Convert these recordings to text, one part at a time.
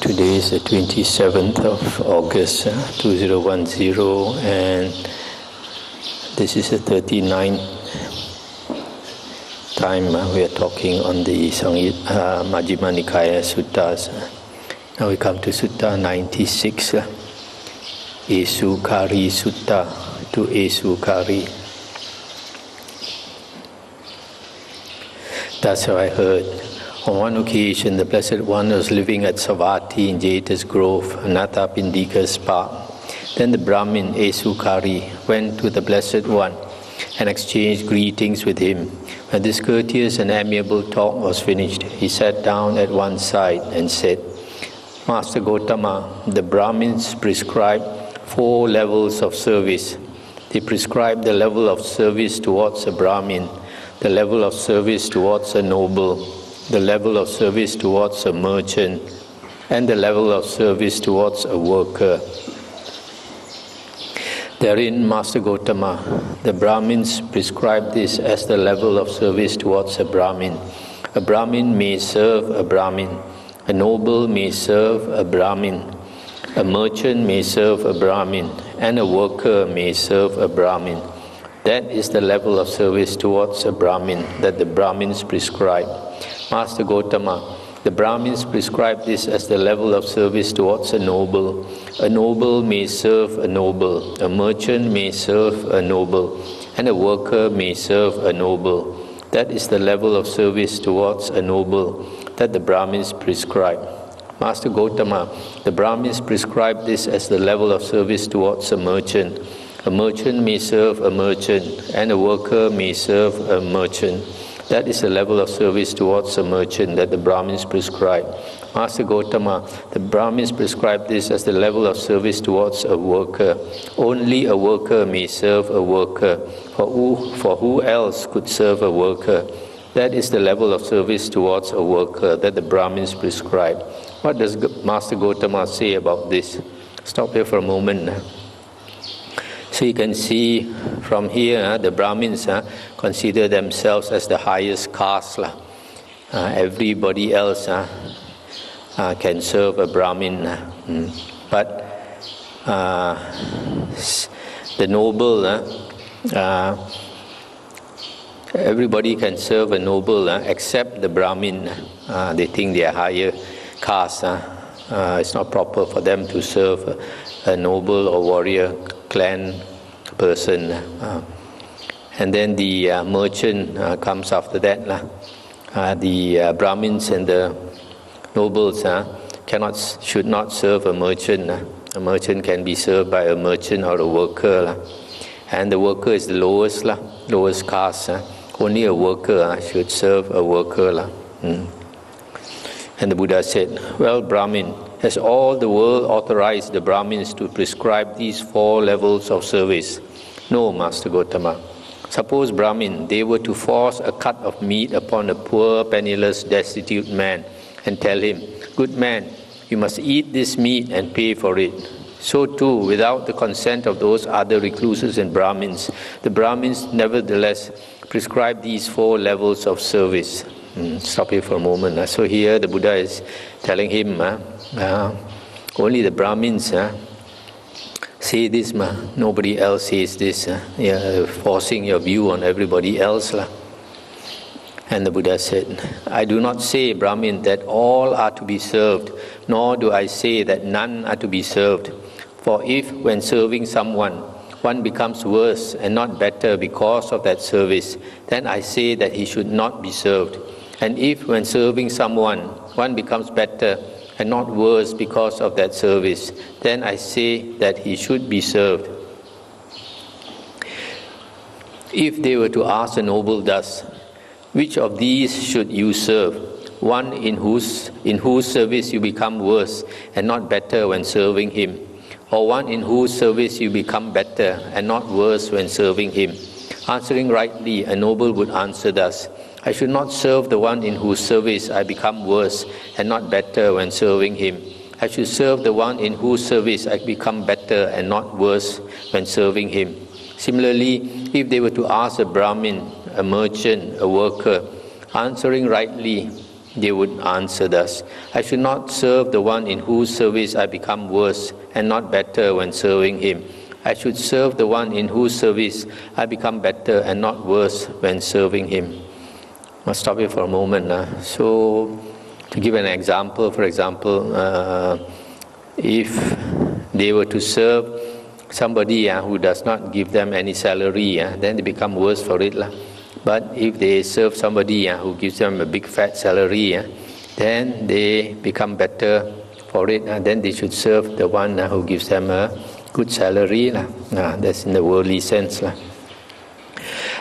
Today is the 27th of August 2010 and this is the 39th time we are talking on the Majjhima Nikaya Suttas. Now we come to Sutta 96, Esukari Sutta to Esukari. That's how I heard. On one occasion, the Blessed One was living at Savatthi in Jeta's Grove, Anathapindika's park. Then the Brahmin, Esukari, went to the Blessed One and exchanged greetings with him. When this courteous and amiable talk was finished, he sat down at one side and said, Master Gotama, the Brahmins prescribe 4 levels of service. They prescribe the level of service towards a Brahmin, the level of service towards a noble, the level of service towards a merchant, and the level of service towards a worker. Therein, Master Gotama, the Brahmins prescribe this as the level of service towards a Brahmin. A Brahmin may serve a Brahmin, a noble may serve a Brahmin, a merchant may serve a Brahmin, and a worker may serve a Brahmin. That is the level of service towards a Brahmin that the Brahmins prescribe. Master Gotama, the Brahmins prescribe this as the level of service towards a noble. A noble may serve a noble, a merchant may serve a noble, and a worker may serve a noble. That is the level of service towards a noble that the Brahmins prescribe. Master Gotama, the Brahmins prescribe this as the level of service towards a merchant. A merchant may serve a merchant, and a worker may serve a merchant. That is the level of service towards a merchant that the Brahmins prescribe. Master Gotama, the Brahmins prescribe this as the level of service towards a worker. Only a worker may serve a worker, for who else could serve a worker? That is the level of service towards a worker that the Brahmins prescribe. What does Master Gotama say about this? Stop here for a moment. So you can see from here, the Brahmins consider themselves as the highest caste. Everybody else can serve a Brahmin. But the noble, everybody can serve a noble except the Brahmin. They think they are higher caste. It's not proper for them to serve a noble or warrior clan person. And then the merchant comes after that. The Brahmins and the nobles should not serve a merchant. A merchant can be served by a merchant or a worker. And the worker is the lowest caste. Only a worker should serve a worker. And the Buddha said, well, Brahmin, has all the world authorized the Brahmins to prescribe these 4 levels of service? No, Master Gotama. Suppose, Brahmin, they were to force a cut of meat upon a poor, penniless, destitute man and tell him, good man, you must eat this meat and pay for it. So too, without the consent of those other recluses and Brahmins, the Brahmins nevertheless prescribe these 4 levels of service. Stop here for a moment. So here the Buddha is telling him, only the Brahmins say this, nobody else says this. You're forcing your view on everybody else. And the Buddha said, I do not say, Brahmin, that all are to be served, nor do I say that none are to be served. For if, when serving someone, one becomes worse and not better because of that service, then I say that he should not be served. And if, when serving someone, one becomes better and not worse because of that service, then I say that he should be served. If they were to ask a noble thus, which of these should you serve? One in whose service you become worse and not better when serving him, or one in whose service you become better and not worse when serving him? Answering rightly, a noble would answer thus, I should not serve the one in whose service I become worse and not better when serving him. I should serve the one in whose service I become better and not worse when serving him. Similarly, if they were to ask a Brahmin, a merchant, a worker, answering rightly, They would answer thus: I should not serve the one in whose service I become worse and not better when serving him. I should serve the one in whose service I become better and not worse when serving him. I'll stop here for a moment. So, to give an example, for example, if they were to serve somebody who does not give them any salary, then they become worse for it. But if they serve somebody who gives them a big fat salary, then they become better for it. Then they should serve the one who gives them a good salary. That's in the worldly sense.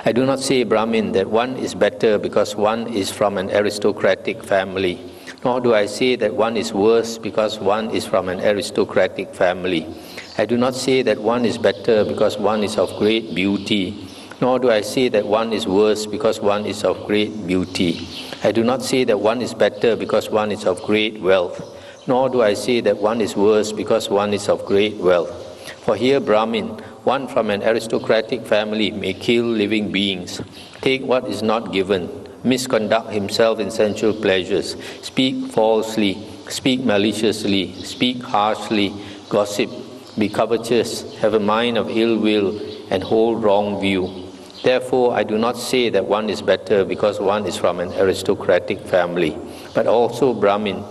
I do not say, Brahmin, that one is better because one is from an aristocratic family. Nor do I say that one is worse because one is from an aristocratic family. I do not say that one is better because one is of great beauty. Nor do I say that one is worse because one is of great beauty. I do not say that one is better because one is of great wealth. Nor do I say that one is worse because one is of great wealth. For here, Brahmin, one from an aristocratic family may kill living beings, take what is not given, misconduct himself in sensual pleasures, speak falsely, speak maliciously, speak harshly, gossip, be covetous, have a mind of ill will, and hold wrong view. Therefore, I do not say that one is better because one is from an aristocratic family, but also, Brahmin,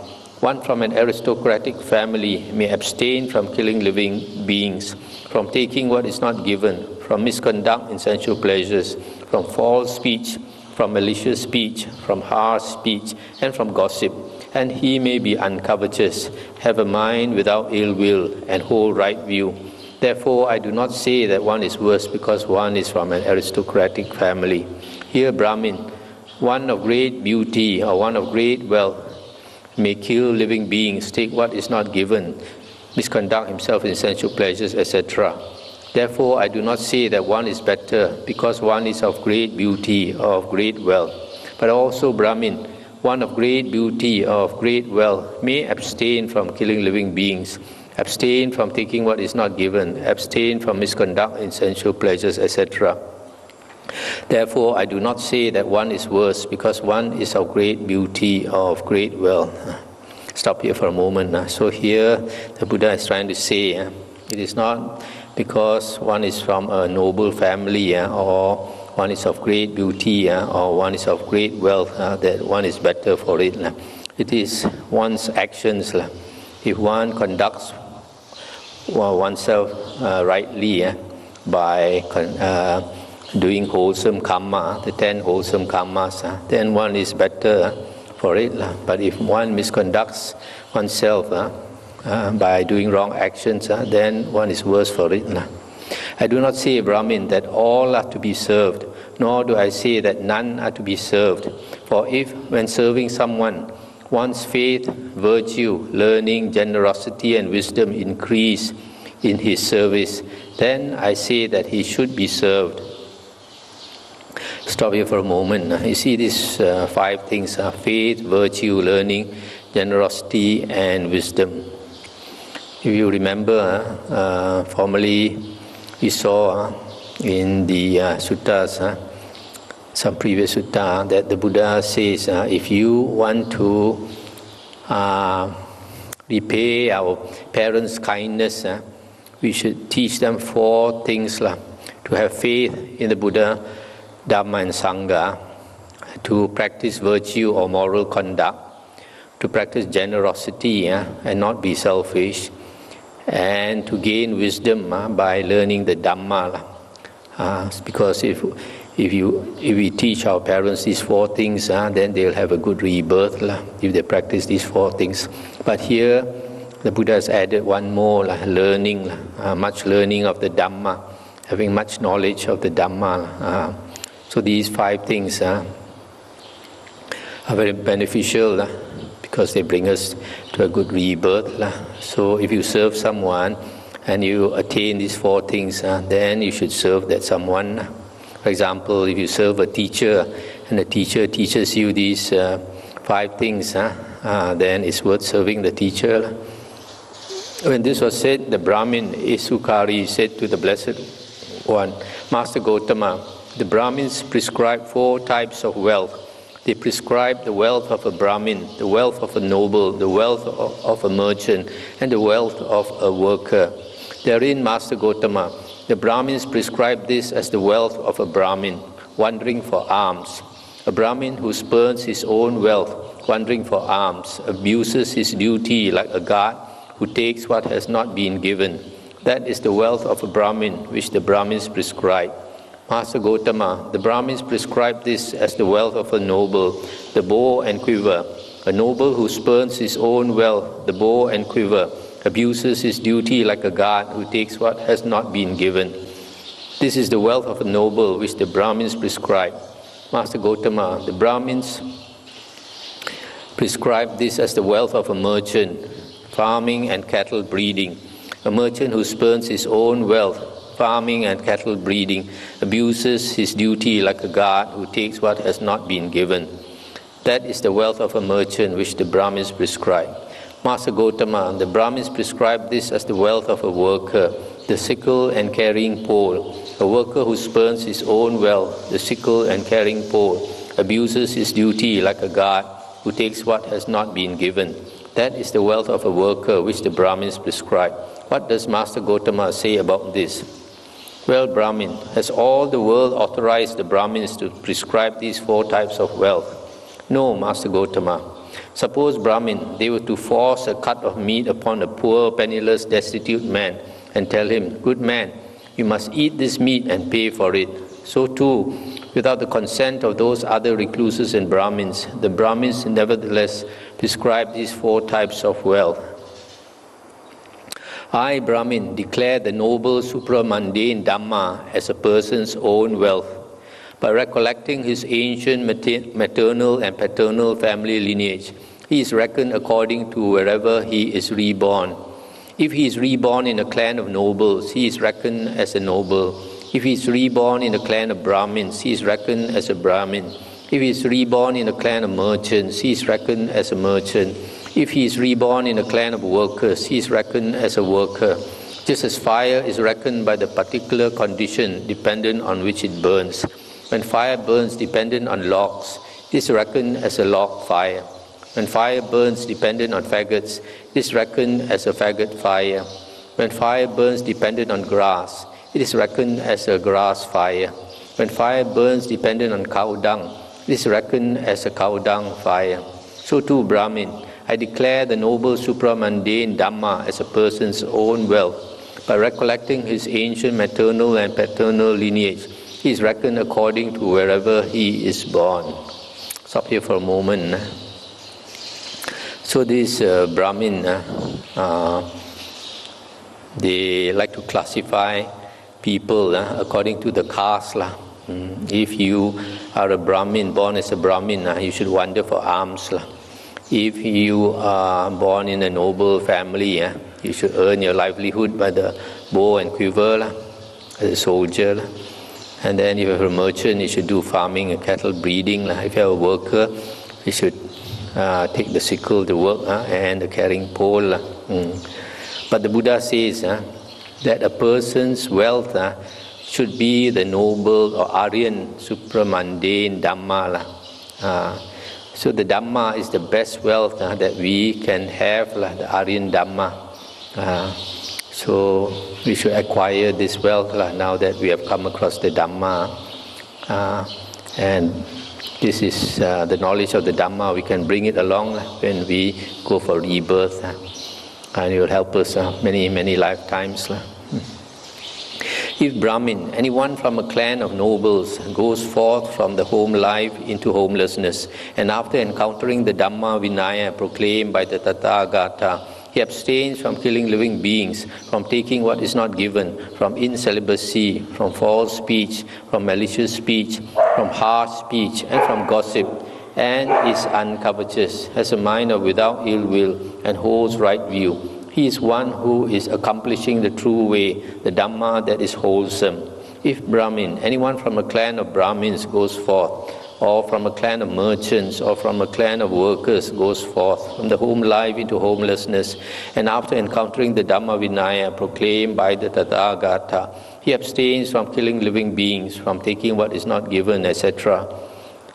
one from an aristocratic family may abstain from killing living beings, from taking what is not given, from misconduct in sensual pleasures, from false speech, from malicious speech, from harsh speech, and from gossip. And he may be uncovetous, have a mind without ill will, and hold right view. Therefore, I do not say that one is worse because one is from an aristocratic family. Here, Brahmin, one of great beauty or one of great wealth may kill living beings, take what is not given, misconduct himself in sensual pleasures, etc. Therefore, I do not say that one is better because one is of great beauty or of great wealth. But also, Brahmin, one of great beauty or of great wealth may abstain from killing living beings, abstain from taking what is not given, abstain from misconduct in sensual pleasures, etc. Therefore, I do not say that one is worse because one is of great beauty or of great wealth. Stop here for a moment. So here, the Buddha is trying to say, it is not because one is from a noble family or one is of great beauty or one is of great wealth that one is better for it. It is one's actions. If one conducts oneself rightly by doing wholesome karma, the 10 wholesome karmas, then one is better for it. But if one misconducts oneself by doing wrong actions, then one is worse for it. I do not say, Brahmin, that all are to be served, nor do I say that none are to be served. For if, when serving someone, one's faith, virtue, learning, generosity, and wisdom increase in his service, then I say that he should be served. Stop here for a moment. You see these 5 things: faith, virtue, learning, generosity, and wisdom. If you remember, formerly we saw in the suttas, some previous sutta, that the Buddha says, if you want to repay our parents' kindness, we should teach them 4 things: to have faith in the Buddha, Dhamma, and Sangha, to practice virtue or moral conduct, to practice generosity and not be selfish, and to gain wisdom by learning the Dhamma. Because if we teach our parents these 4 things, then they'll have a good rebirth if they practice these 4 things. But here, the Buddha has added one more: learning, much learning of the Dhamma, having much knowledge of the Dhamma. So these 5 things are very beneficial because they bring us to a good rebirth. So if you serve someone and you attain these 4 things, then you should serve that someone. For example, if you serve a teacher and the teacher teaches you these 5 things, then it's worth serving the teacher. When this was said, the Brahmin Esukari said to the Blessed One, Master Gotama, the Brahmins prescribe 4 types of wealth: They prescribe the wealth of a Brahmin, the wealth of a noble, the wealth of a merchant, and the wealth of a worker. Therein, Master Gotama, the Brahmins prescribe this as the wealth of a Brahmin, wandering for alms. A Brahmin who spurns his own wealth, wandering for alms, abuses his duty like a guard who takes what has not been given. That is the wealth of a Brahmin which the Brahmins prescribe. Master Gotama, the Brahmins prescribe this as the wealth of a noble, the bow and quiver. A noble who spurns his own wealth, the bow and quiver, abuses his duty like a guard who takes what has not been given. This is the wealth of a noble which the Brahmins prescribe. Master Gotama, the Brahmins prescribe this as the wealth of a merchant, farming and cattle breeding. A merchant who spurns his own wealth, farming and cattle breeding, abuses his duty like a guard who takes what has not been given. That is the wealth of a merchant which the Brahmins prescribe. Master Gotama, the Brahmins prescribe this as the wealth of a worker, the sickle and carrying pole. A worker who spurns his own wealth, the sickle and carrying pole, abuses his duty like a guard who takes what has not been given. That is the wealth of a worker which the Brahmins prescribe. What does Master Gotama say about this? Well, Brahmin, has all the world authorized the Brahmins to prescribe these 4 types of wealth? No, Master Gotama. Suppose, Brahmin, they were to force a cut of meat upon a poor, penniless, destitute man and tell him, "Good man, you must eat this meat and pay for it." So too, without the consent of those other recluses and Brahmins, the Brahmins nevertheless prescribe these 4 types of wealth. I, Brahmin, declare the noble supramundane Dhamma as a person's own wealth. By recollecting his ancient maternal and paternal family lineage, he is reckoned according to wherever he is reborn. If he is reborn in a clan of nobles, he is reckoned as a noble. If he is reborn in a clan of Brahmins, he is reckoned as a Brahmin. If he is reborn in a clan of merchants, he is reckoned as a merchant. If he is reborn in a clan of workers, he is reckoned as a worker. Just as fire is reckoned by the particular condition dependent on which it burns. When fire burns dependent on logs, it is reckoned as a log fire. When fire burns dependent on faggots, it is reckoned as a faggot fire. When fire burns dependent on grass, it is reckoned as a grass fire. When fire burns dependent on cow dung, it is reckoned as a cow dung fire. So too, Brahmin, I declare the noble supramundane Dhamma as a person's own wealth. By recollecting his ancient maternal and paternal lineage, he is reckoned according to wherever he is born. Stop here for a moment. So these Brahmin, they like to classify people according to the caste. If you are a Brahmin, born as a Brahmin, you should wander for alms. If you are born in a noble family, you should earn your livelihood by the bow and quiver, as a soldier. And then if you're a merchant, you should do farming and cattle breeding. If you're a worker, you should take the sickle to work and the carrying pole. But the Buddha says that a person's wealth should be the noble or Aryan supramundane Dhamma. So the Dhamma is the best wealth that we can have, the Aryan Dhamma. So we should acquire this wealth now that we have come across the Dhamma. And this is the knowledge of the Dhamma. We can bring it along when we go for rebirth. And it will help us many, many lifetimes. If Brahmin, anyone from a clan of nobles, goes forth from the home life into homelessness, and after encountering the Dhamma Vinaya proclaimed by the Tathagata, he abstains from killing living beings, from taking what is not given, from incelibacy, from false speech, from malicious speech, from harsh speech, and from gossip, and is uncovetous, has a mind of without ill will, and holds right view. He is one who is accomplishing the true way, the Dhamma that is wholesome. If Brahmin, anyone from a clan of Brahmins goes forth, or from a clan of merchants, or from a clan of workers goes forth, from the home life into homelessness, and after encountering the Dhamma Vinaya proclaimed by the Tathagata, he abstains from killing living beings, from taking what is not given, etc.,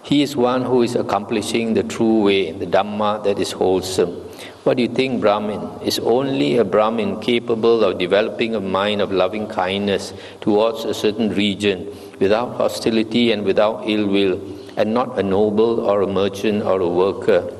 He is one who is accomplishing the true way, the Dhamma that is wholesome. What do you think, Brahmin? Is only a Brahmin capable of developing a mind of loving kindness towards a certain region without hostility and without ill will, and not a noble or a merchant or a worker?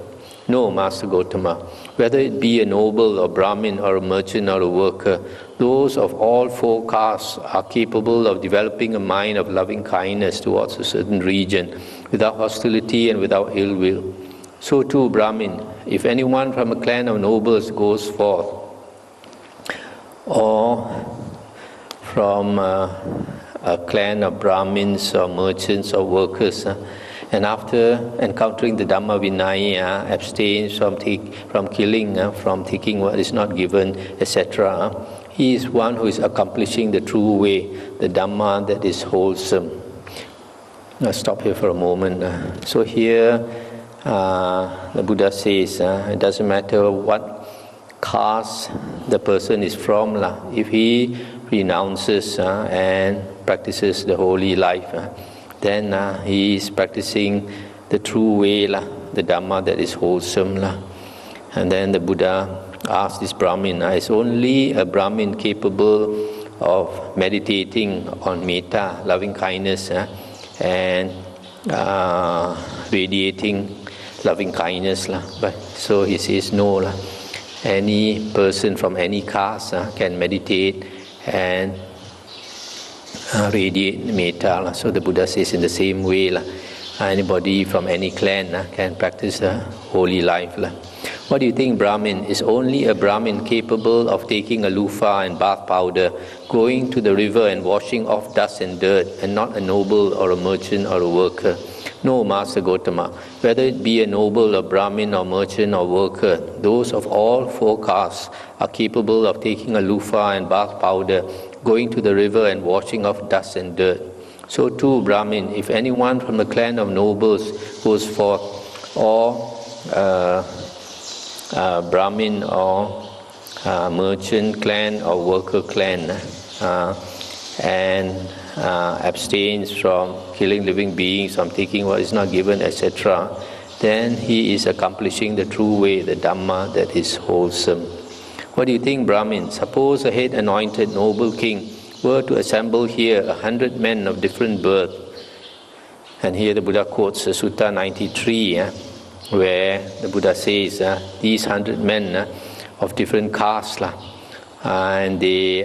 No, Master Gotama. Whether it be a noble or Brahmin or a merchant or a worker, those of all four castes are capable of developing a mind of loving kindness towards a certain region without hostility and without ill will. So too, Brahmin, if anyone from a clan of nobles goes forth, or from a clan of Brahmins or merchants or workers, and after encountering the Dhamma Vinaya, abstains from killing, from taking what is not given, etc., he is one who is accomplishing the true way, the Dhamma that is wholesome. I'll stop here for a moment. So here, the Buddha says, it doesn't matter what caste the person is from, if he renounces and practices the holy life, then he is practicing the true way, the Dhamma that is wholesome. And then the Buddha asked this Brahmin, is only a Brahmin capable of meditating on metta, loving kindness, and radiating loving kindness? But so he says, no, any person from any caste can meditate and radiate metta. So the Buddha says, in the same way, anybody from any clan can practice the holy life. What do you think, Brahmin? Is only a Brahmin capable of taking a loofah and bath powder, going to the river and washing off dust and dirt, and not a noble or a merchant or a worker? No, Master Gotama. Whether it be a noble, a Brahmin or merchant or worker, those of all four castes are capable of taking a loofah and bath powder, going to the river and washing off dust and dirt. So too, Brahmin, if anyone from the clan of nobles goes forth, or Brahmin or merchant clan or worker clan, and abstains from killing living beings, from taking what is not given, etc., then he is accomplishing the true way, the Dhamma that is wholesome. What do you think, Brahmin? Suppose a head-anointed noble king were to assemble here 100 men of different birth. And here the Buddha quotes Sutta 93, where the Buddha says, these 100 men of different castes, and they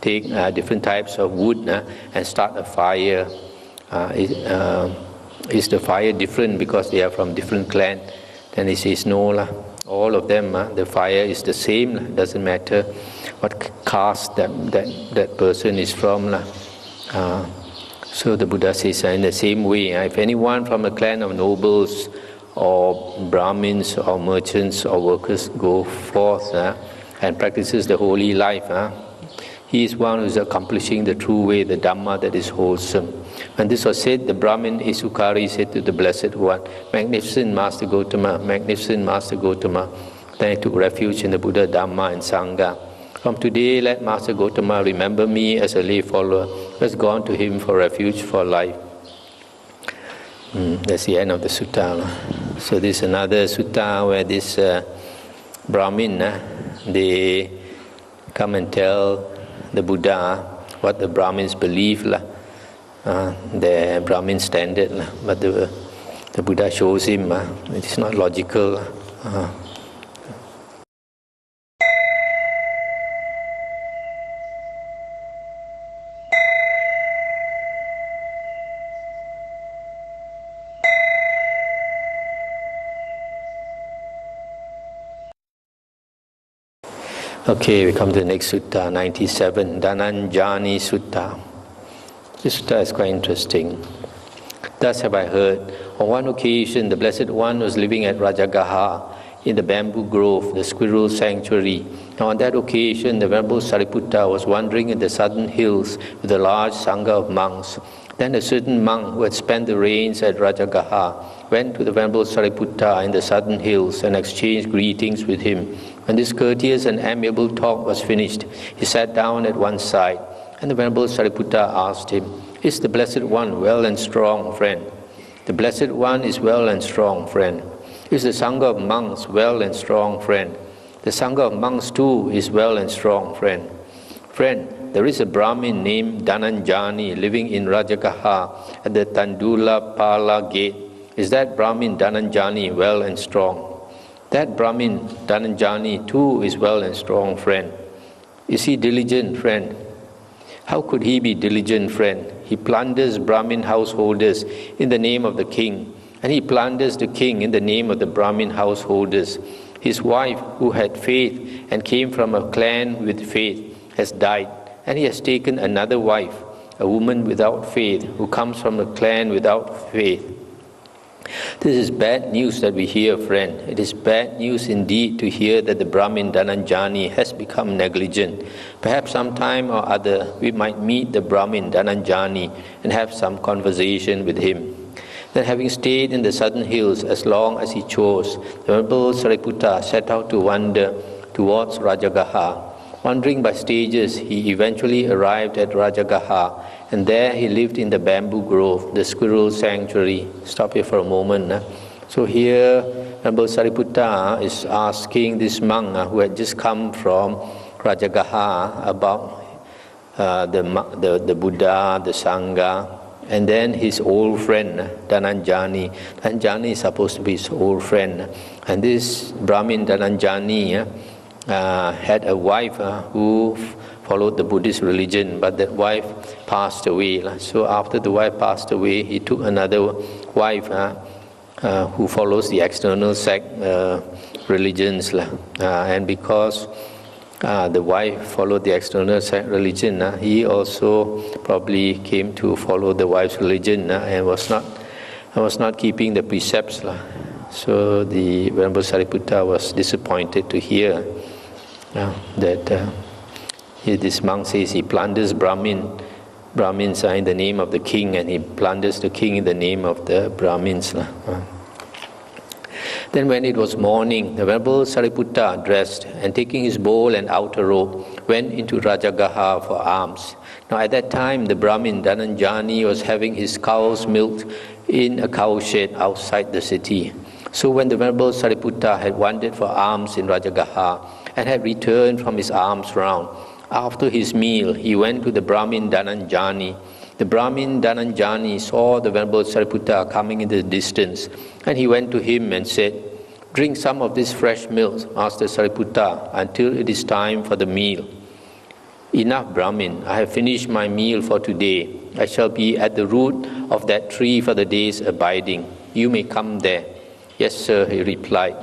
take different types of wood and start a fire. Is the fire different because they are from different clan? Then he says, no, all of them, the fire is the same. Doesn't matter what caste that person is from. So the Buddha says, in the same way, if anyone from a clan of nobles or Brahmins or merchants or workers go forth and practices the holy life, he is one who is accomplishing the true way, the Dhamma that is wholesome. When this was said, the Brahmin Esukari said to the Blessed One, Magnificent Master Gotama, Magnificent Master Gotama. Then he took refuge in the Buddha, Dhamma and Sangha. From today, let Master Gotama remember me as a lay follower who has gone to him for refuge for life. That's the end of the sutta. So this is another sutta where this Brahmin, they come and tell the Buddha what the Brahmins believe, their Brahmin standard, but the Buddha shows him it is not logical. Okay, we come to the next sutta, 97, Dhananjani Sutta. This sutta is quite interesting. Thus have I heard, on one occasion the Blessed One was living at Rajagaha in the bamboo grove, the squirrel sanctuary. Now on that occasion the Venerable Sariputta was wandering in the southern hills with a large sangha of monks. Then a certain monk who had spent the rains at Rajagaha went to the Venerable Sariputta in the southern hills and exchanged greetings with him. When this courteous and amiable talk was finished, he sat down at one side, and the Venerable Sariputta asked him, Is the Blessed One well and strong, friend? The Blessed One is well and strong, friend. Is the Sangha of monks well and strong, friend? The Sangha of monks too is well and strong, friend. Friend, there is a Brahmin named Dhananjani living in Rajagaha at the Tandula Pala gate. Is that Brahmin Dhananjani well and strong? That Brahmin Dhananjani too is well and strong, friend. Is he diligent, friend? How could he be diligent, friend? He plunders Brahmin householders in the name of the king, and he plunders the king in the name of the Brahmin householders. His wife, who had faith and came from a clan with faith, has died, and he has taken another wife, a woman without faith, who comes from a clan without faith. This is bad news that we hear, friend. It is bad news indeed to hear that the Brahmin Dhananjani has become negligent. Perhaps sometime or other we might meet the Brahmin Dhananjani and have some conversation with him. Then, having stayed in the southern hills as long as he chose, the Venerable Sariputta set out to wander towards Rajagaha. Wandering by stages, he eventually arrived at Rajagaha, and there he lived in the bamboo grove, the squirrel sanctuary. Stop here for a moment. So here, Venerable Sariputta is asking this monk who had just come from Rajagaha about the Buddha, the Sangha, and then his old friend, Dhananjani. Dhananjani is supposed to be his old friend. And this Brahmin Dhananjani had a wife who followed the Buddhist religion, but that wife passed away. So after the wife passed away, he took another wife who follows the external sect religions. And because the wife followed the external sect religion, he also probably came to follow the wife's religion and was not keeping the precepts. So the Venerable Sariputta was disappointed to hear that this monk says he plunders Brahmins in the name of the king, and he plunders the king in the name of the Brahmins. Then when it was morning, the Venerable Sariputta dressed and taking his bowl and outer robe, went into Rajagaha for alms. Now at that time, the Brahmin Dhananjani was having his cows milked in a cow shed outside the city. So when the Venerable Sariputta had wandered for alms in Rajagaha and had returned from his alms round, after his meal, he went to the Brahmin Dhananjani. The Brahmin Dhananjani saw the Venerable Sariputta coming in the distance, and he went to him and said, "Drink some of this fresh milk, Master Sariputta, until it is time for the meal." "Enough, Brahmin, I have finished my meal for today. I shall be at the root of that tree for the day's abiding. You may come there." "Yes, sir," he replied.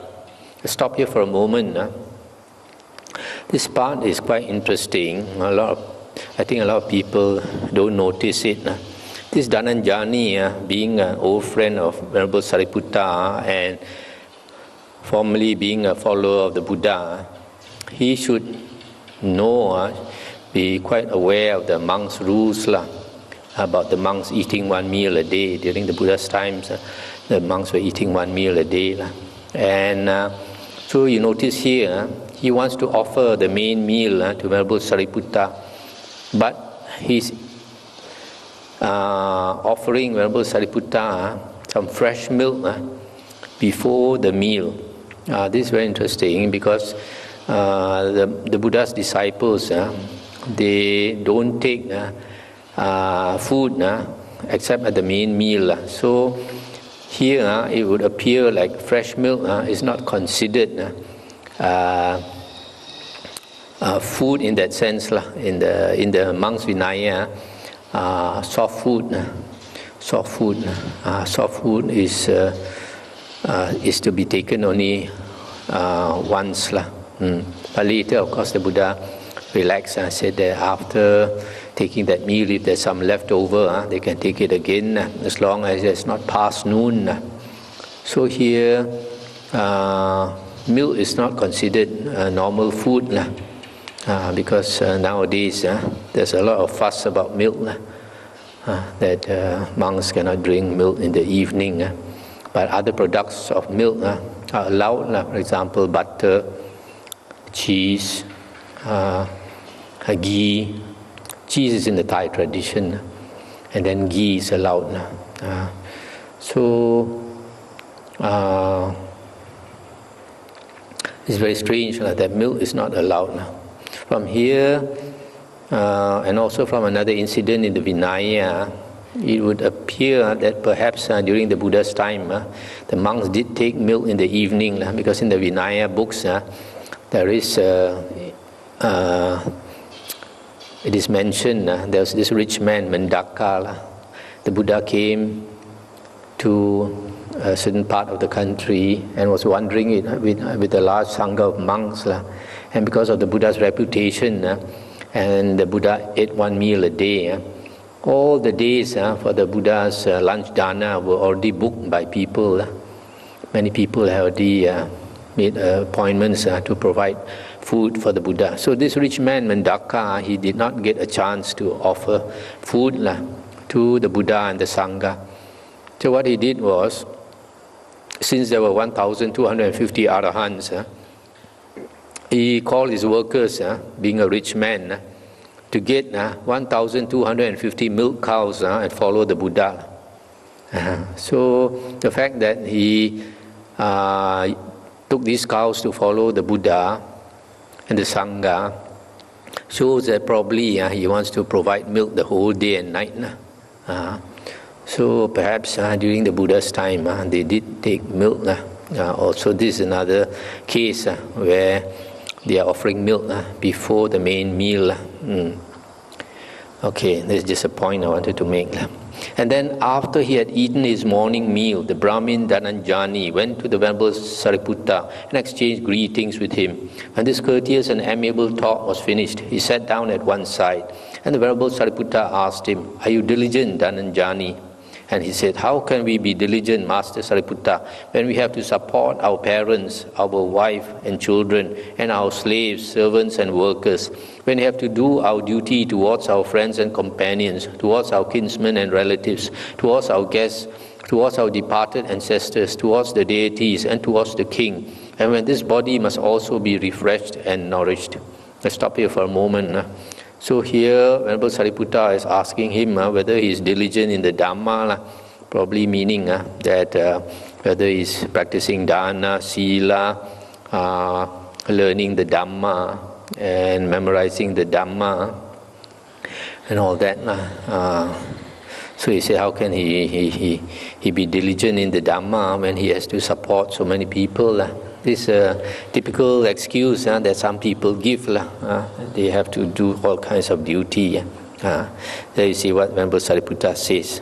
Stop here for a moment. This part is quite interesting. I think a lot of people don't notice it. This Dhananjani, being an old friend of Venerable Sariputta and formerly being a follower of the Buddha, he should know, be quite aware of the monks' rules about the monks eating one meal a day. During the Buddha's times, the monks were eating one meal a day. And so you notice here, he wants to offer the main meal to Venerable Sariputta, but he's offering Venerable Sariputta some fresh milk before the meal. This is very interesting because the Buddha's disciples, they don't take food except at the main meal. So here it would appear like fresh milk is not considered food in that sense. In the monks' Vinaya, soft food is to be taken only once. But later, of course, the Buddha relaxed and said that after taking that meal, if there's some left over, they can take it again as long as it's not past noon. So here, milk is not considered normal food because nowadays there's a lot of fuss about milk that monks cannot drink milk in the evening. But other products of milk are allowed, for example, butter, cheese, ghee. Cheese is in the Thai tradition, and then ghee is allowed. So it's very strange that milk is not allowed. From here, and also from another incident in the Vinaya, it would appear that perhaps during the Buddha's time, the monks did take milk in the evening, because in the Vinaya books, there is, it is mentioned, there was this rich man, Mandaka. The Buddha came to a certain part of the country and was wandering with a large sangha of monks. And because of the Buddha's reputation, and the Buddha ate one meal a day, all the days for the Buddha's lunch dana were already booked by people. Many people have already made appointments to provide food for the Buddha. So this rich man, Mandaka, he did not get a chance to offer food to the Buddha and the Sangha. So what he did was, since there were 1,250 arahants, he called his workers, being a rich man, to get 1,250 milk cows and follow the Buddha. So the fact that he took these cows to follow the Buddha and the Sangha shows that probably he wants to provide milk the whole day and night. So perhaps during the Buddha's time they did take milk. Also this is another case where they are offering milk before the main meal. Okay, that's just a point I wanted to make. And then after he had eaten his morning meal, the Brahmin Dhananjani went to the Venerable Sariputta and exchanged greetings with him. When this courteous and amiable talk was finished, he sat down at one side, and the Venerable Sariputta asked him, "Are you diligent, Dhananjani?" And he said, "How can we be diligent, Master Sariputta, when we have to support our parents, our wife and children, and our slaves, servants and workers, when we have to do our duty towards our friends and companions, towards our kinsmen and relatives, towards our guests, towards our departed ancestors, towards the deities, and towards the king, and when this body must also be refreshed and nourished?" Let's stop here for a moment. So here, Venerable Sariputta is asking him whether he is diligent in the Dhamma, probably meaning that whether he is practicing dana, sila, learning the Dhamma, and memorizing the Dhamma, and all that. So he said, how can he be diligent in the Dhamma when he has to support so many people? This typical excuse that some people give. They have to do all kinds of duty. There you see what Venerable Sariputta says.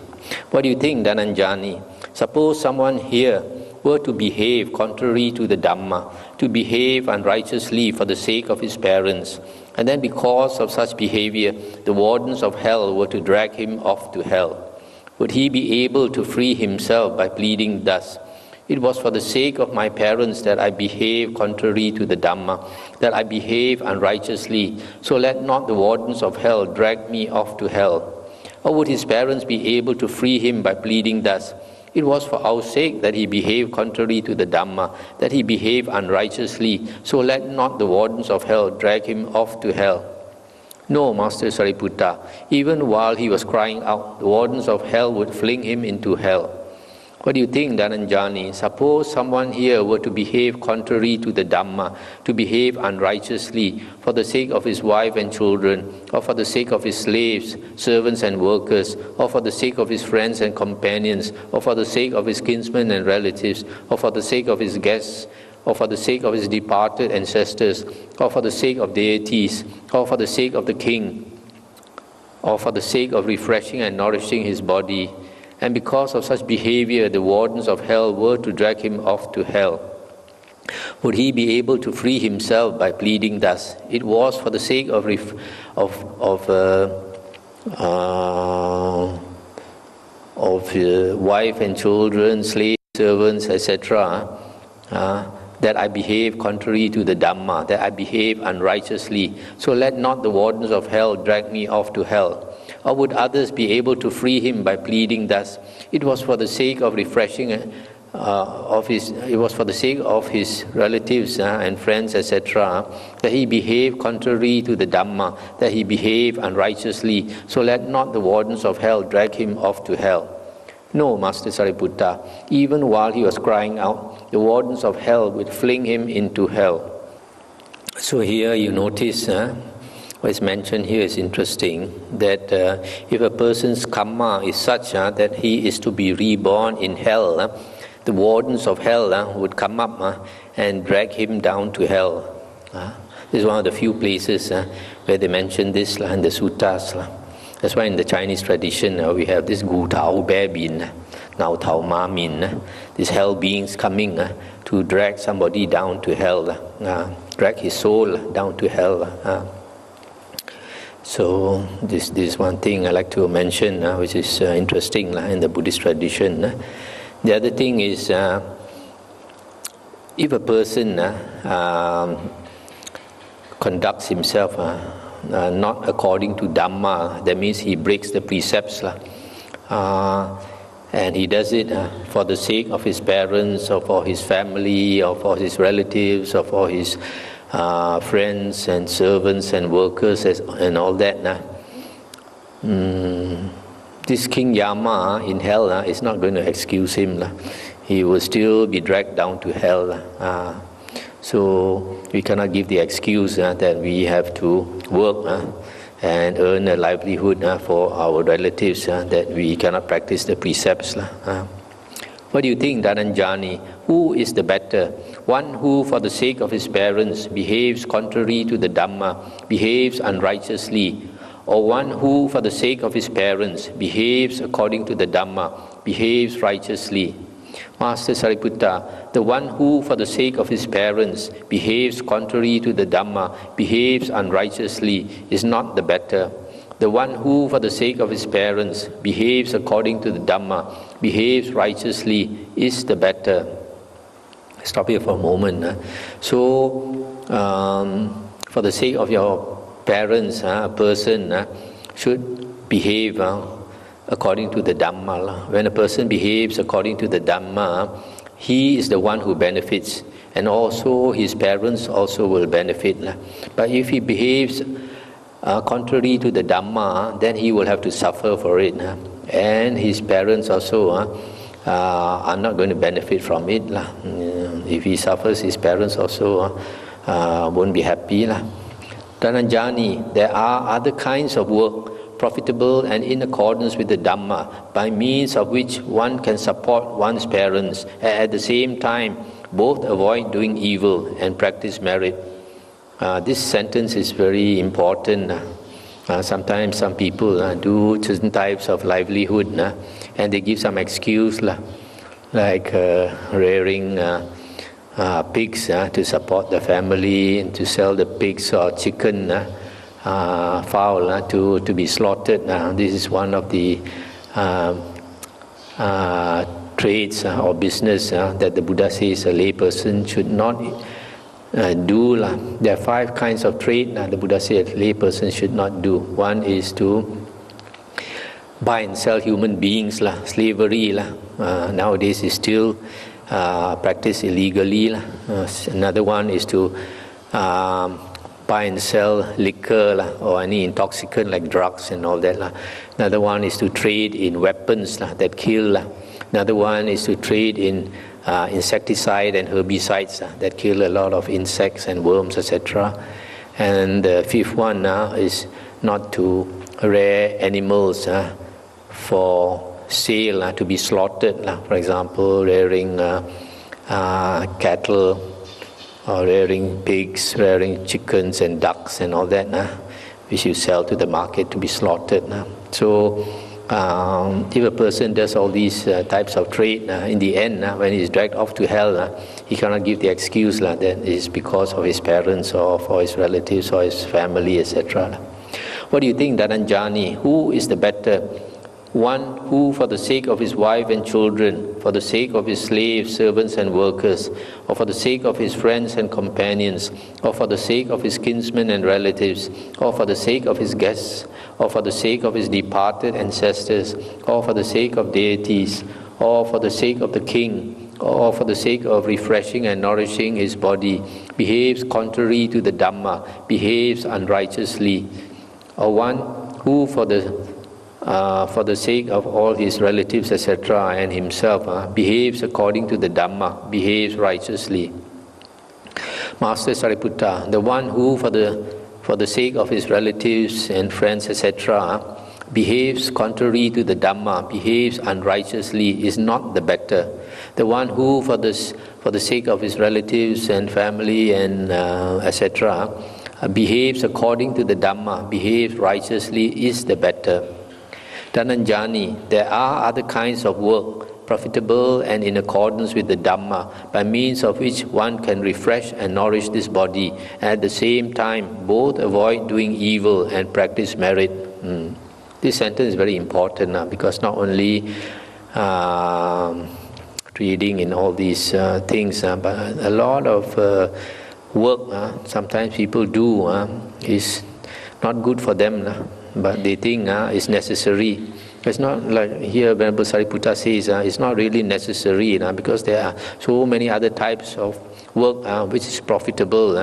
What do you think, Dhananjani? Suppose someone here were to behave contrary to the Dhamma, to behave unrighteously for the sake of his parents, and then because of such behavior, the wardens of hell were to drag him off to hell. Would he be able to free himself by pleading thus, "It was for the sake of my parents that I behaved contrary to the Dhamma, that I behaved unrighteously, so let not the wardens of hell drag me off to hell"? Or would his parents be able to free him by pleading thus, "It was for our sake that he behaved contrary to the Dhamma, that he behaved unrighteously, so let not the wardens of hell drag him off to hell"? No, Master Sariputta, even while he was crying out, the wardens of hell would fling him into hell. What do you think, Dhananjani? Suppose someone here were to behave contrary to the Dhamma, to behave unrighteously for the sake of his wife and children, or for the sake of his slaves, servants and workers, or for the sake of his friends and companions, or for the sake of his kinsmen and relatives, or for the sake of his guests, or for the sake of his departed ancestors, or for the sake of deities, or for the sake of the king, or for the sake of refreshing and nourishing his body, and because of such behavior the wardens of hell were to drag him off to hell? Would he be able to free himself by pleading thus, "It was for the sake of wife and children, slaves, servants, etc., that I behave contrary to the Dhamma, that I behave unrighteously, so let not the wardens of hell drag me off to hell"? Or would others be able to free him by pleading thus, "It was for the sake of refreshing it was for the sake of his relatives and friends, etc., that he behaved contrary to the Dhamma, that he behaved unrighteously, so let not the wardens of hell drag him off to hell"? No, Master Sariputta. Even while he was crying out, the wardens of hell would fling him into hell. So here you notice, what is mentioned here is interesting, that if a person's karma is such that he is to be reborn in hell, the wardens of hell would come up and drag him down to hell. This is one of the few places where they mention this in the suttas. That's why in the Chinese tradition we have this gu tao bear bin, nao tao ma min, these hell beings coming to drag somebody down to hell, drag his soul down to hell. So this is one thing I like to mention, which is interesting in the Buddhist tradition. The other thing is, if a person conducts himself not according to Dhamma, that means he breaks the precepts, and he does it for the sake of his parents, or for his family, or for his relatives, or for his friends and servants and workers and all that. This King Yama in hell is not going to excuse him. He will still be dragged down to hell. So we cannot give the excuse that we have to work and earn a livelihood for our relatives, that we cannot practice the precepts. What do you think, Dhananjani? Who is the better? One who for the sake of his parents behaves contrary to the Dhamma, behaves unrighteously, or one who for the sake of his parents behaves according to the Dhamma, behaves righteously? Master Sariputta, the one who for the sake of his parents behaves contrary to the Dhamma, behaves unrighteously, is not the better. The one who for the sake of his parents behaves according to the Dhamma, behaves righteously, is the better. Stop here for a moment. So, for the sake of your parents, a person should behave according to the Dhamma. When a person behaves according to the Dhamma, he is the one who benefits, and also his parents also will benefit. But if he behaves contrary to the Dhamma, then he will have to suffer for it, and his parents also are not going to benefit from it. If he suffers, his parents also won't be happy. Dhananjani, there are other kinds of work, profitable and in accordance with the Dhamma, by means of which one can support one's parents, and at the same time both avoid doing evil and practice merit. This sentence is very important. Sometimes some people do certain types of livelihood, and they give some excuse, like rearing pigs to support the family, and to sell the pigs or chicken, fowl to be slaughtered. This is one of the trades or business that the Buddha says a lay person should not do. There are 5 kinds of trade the Buddha said a lay person should not do. One is to buy and sell human beings, slavery. Nowadays is still practiced illegally. Another one is to buy and sell liquor or any intoxicant like drugs and all that. Another one is to trade in weapons that kill. Another one is to trade in insecticide and herbicides that kill a lot of insects and worms, etc. And the 5th one is not to rear animals for sale, to be slaughtered. For example, rearing cattle, or rearing pigs, rearing chickens and ducks and all that, which you sell to the market to be slaughtered. So if a person does all these types of trade, in the end, when he is dragged off to hell, he cannot give the excuse that it is because of his parents or for his relatives or his family, etc. What do you think, Dhananjani? Who is the better? One who for the sake of his wife and children, for the sake of his slaves, servants and workers, or for the sake of his friends and companions, or for the sake of his kinsmen and relatives, or for the sake of his guests, or for the sake of his departed ancestors, or for the sake of deities, or for the sake of the king, or for the sake of refreshing and nourishing his body, behaves contrary to the Dhamma, behaves unrighteously, or one who for the for the sake of all his relatives, etc., and himself, behaves according to the Dhamma, behaves righteously. Master Sariputta, the one who, for the sake of his relatives and friends, etc., behaves contrary to the Dhamma, behaves unrighteously, is not the better. The one who, for the sake of his relatives and family and etc., behaves according to the Dhamma, behaves righteously, is the better. Dhananjani, there are other kinds of work, profitable and in accordance with the Dhamma, by means of which one can refresh and nourish this body, and at the same time both avoid doing evil and practice merit. This sentence is very important because not only reading in all these things, but a lot of work sometimes people do is not good for them, but they think it's necessary. It's not like here Venerable Sariputta says it's not really necessary because there are so many other types of work which is profitable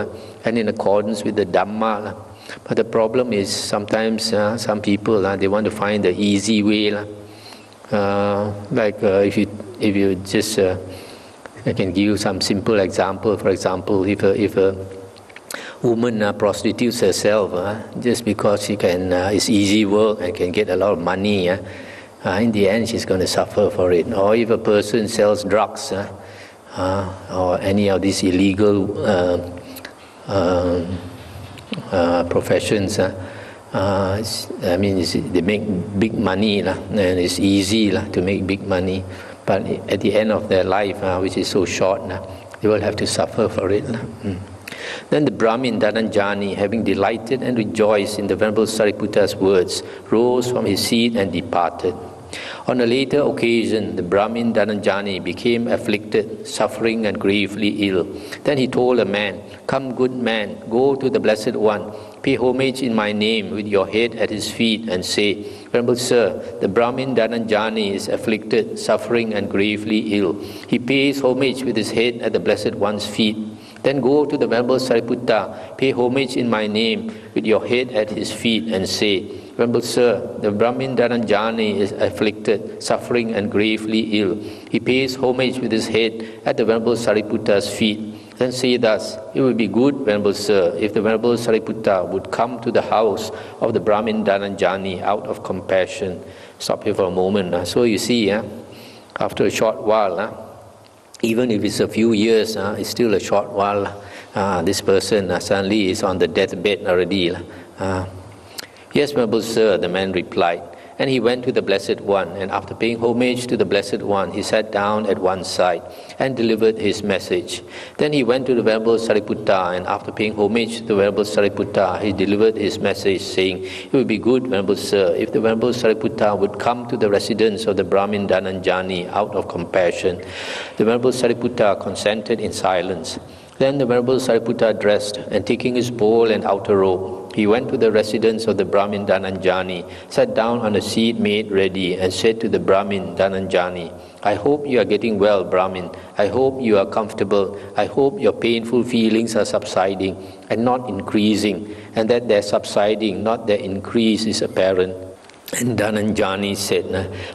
and in accordance with the Dhamma. But the problem is sometimes some people they want to find the easy way. If you just I can give you some simple example. For example, if a woman prostitutes herself just because she can, it's easy work and can get a lot of money, in the end she's going to suffer for it. Or if a person sells drugs or any of these illegal professions, they make big money and it's easy to make big money. But at the end of their life, which is so short, they will have to suffer for it. Then the Brahmin Dhananjani, having delighted and rejoiced in the Venerable Sariputta's words, rose from his seat and departed. On a later occasion, the Brahmin Dhananjani became afflicted, suffering and gravely ill. Then he told a man, "Come, good man, go to the Blessed One, pay homage in my name with your head at his feet and say, Venerable Sir, the Brahmin Dhananjani is afflicted, suffering and gravely ill. He pays homage with his head at the Blessed One's feet. Then go to the Venerable Sariputta, pay homage in my name with your head at his feet and say, Venerable Sir, the Brahmin Dhananjani is afflicted, suffering and gravely ill. He pays homage with his head at the Venerable Sariputta's feet. Then say thus, it would be good, Venerable Sir, if the Venerable Sariputta would come to the house of the Brahmin Dhananjani out of compassion." Stop here for a moment. So you see, after a short while, even if it's a few years, it's still a short while, this person suddenly is on the deathbed already. "Yes, Venerable Sir," the man replied. And he went to the Blessed One, and after paying homage to the Blessed One, he sat down at one side and delivered his message. Then he went to the Venerable Sariputta, and after paying homage to the Venerable Sariputta, he delivered his message, saying, "It would be good, Venerable Sir, if the Venerable Sariputta would come to the residence of the Brahmin Dhananjani out of compassion." The Venerable Sariputta consented in silence. Then the Venerable Sariputta dressed, and taking his bowl and outer robe, he went to the residence of the Brahmin Dhananjani, sat down on a seat made ready, and said to the Brahmin Dhananjani, "I hope you are getting well, Brahmin. I hope you are comfortable. I hope your painful feelings are subsiding and not increasing, and that their subsiding, not their increase, is apparent." And Dhananjani said,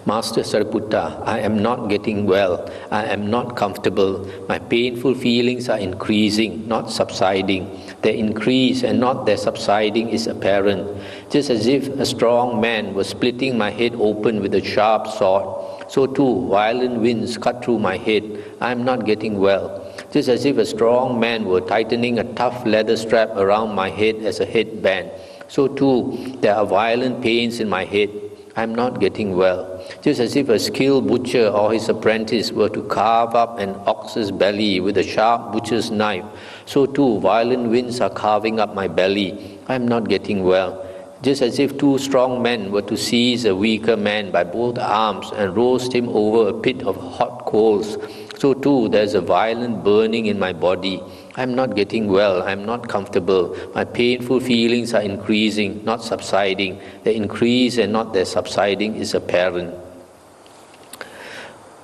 "Master Sariputta, I am not getting well. I am not comfortable. My painful feelings are increasing, not subsiding. Their increase and not their subsiding is apparent. Just as if a strong man was splitting my head open with a sharp sword, so too violent winds cut through my head. I am not getting well. Just as if a strong man were tightening a tough leather strap around my head as a headband, so too there are violent pains in my head. I am not getting well. Just as if a skilled butcher or his apprentice were to carve up an ox's belly with a sharp butcher's knife, so too violent winds are carving up my belly. I am not getting well. Just as if two strong men were to seize a weaker man by both arms and roast him over a pit of hot coals, so too there is a violent burning in my body. I am not getting well. I am not comfortable. My painful feelings are increasing, not subsiding. The increase and not their subsiding is apparent."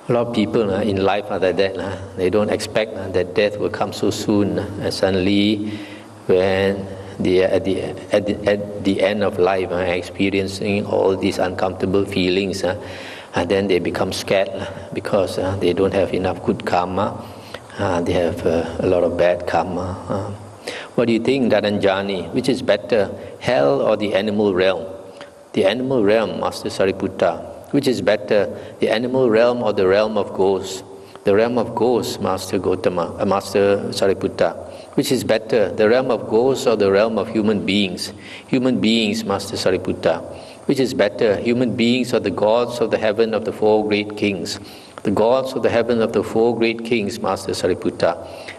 A lot of people in life are like that. They don't expect that death will come so soon. And suddenly, when at the end of life, experiencing all these uncomfortable feelings, and then they become scared because they don't have enough good karma. They have a lot of bad karma. What do you think, Dhananjani? Which is better, hell or the animal realm? The animal realm, Master Sariputta. Which is better, the animal realm or the realm of ghosts? The realm of ghosts, Master Gotama, Master Sariputta. Which is better, the realm of ghosts or the realm of human beings? Human beings, Master Sariputta. Which is better, human beings or the gods of the heaven of the four great kings? The gods of the heaven of the four great kings, Master Sariputta.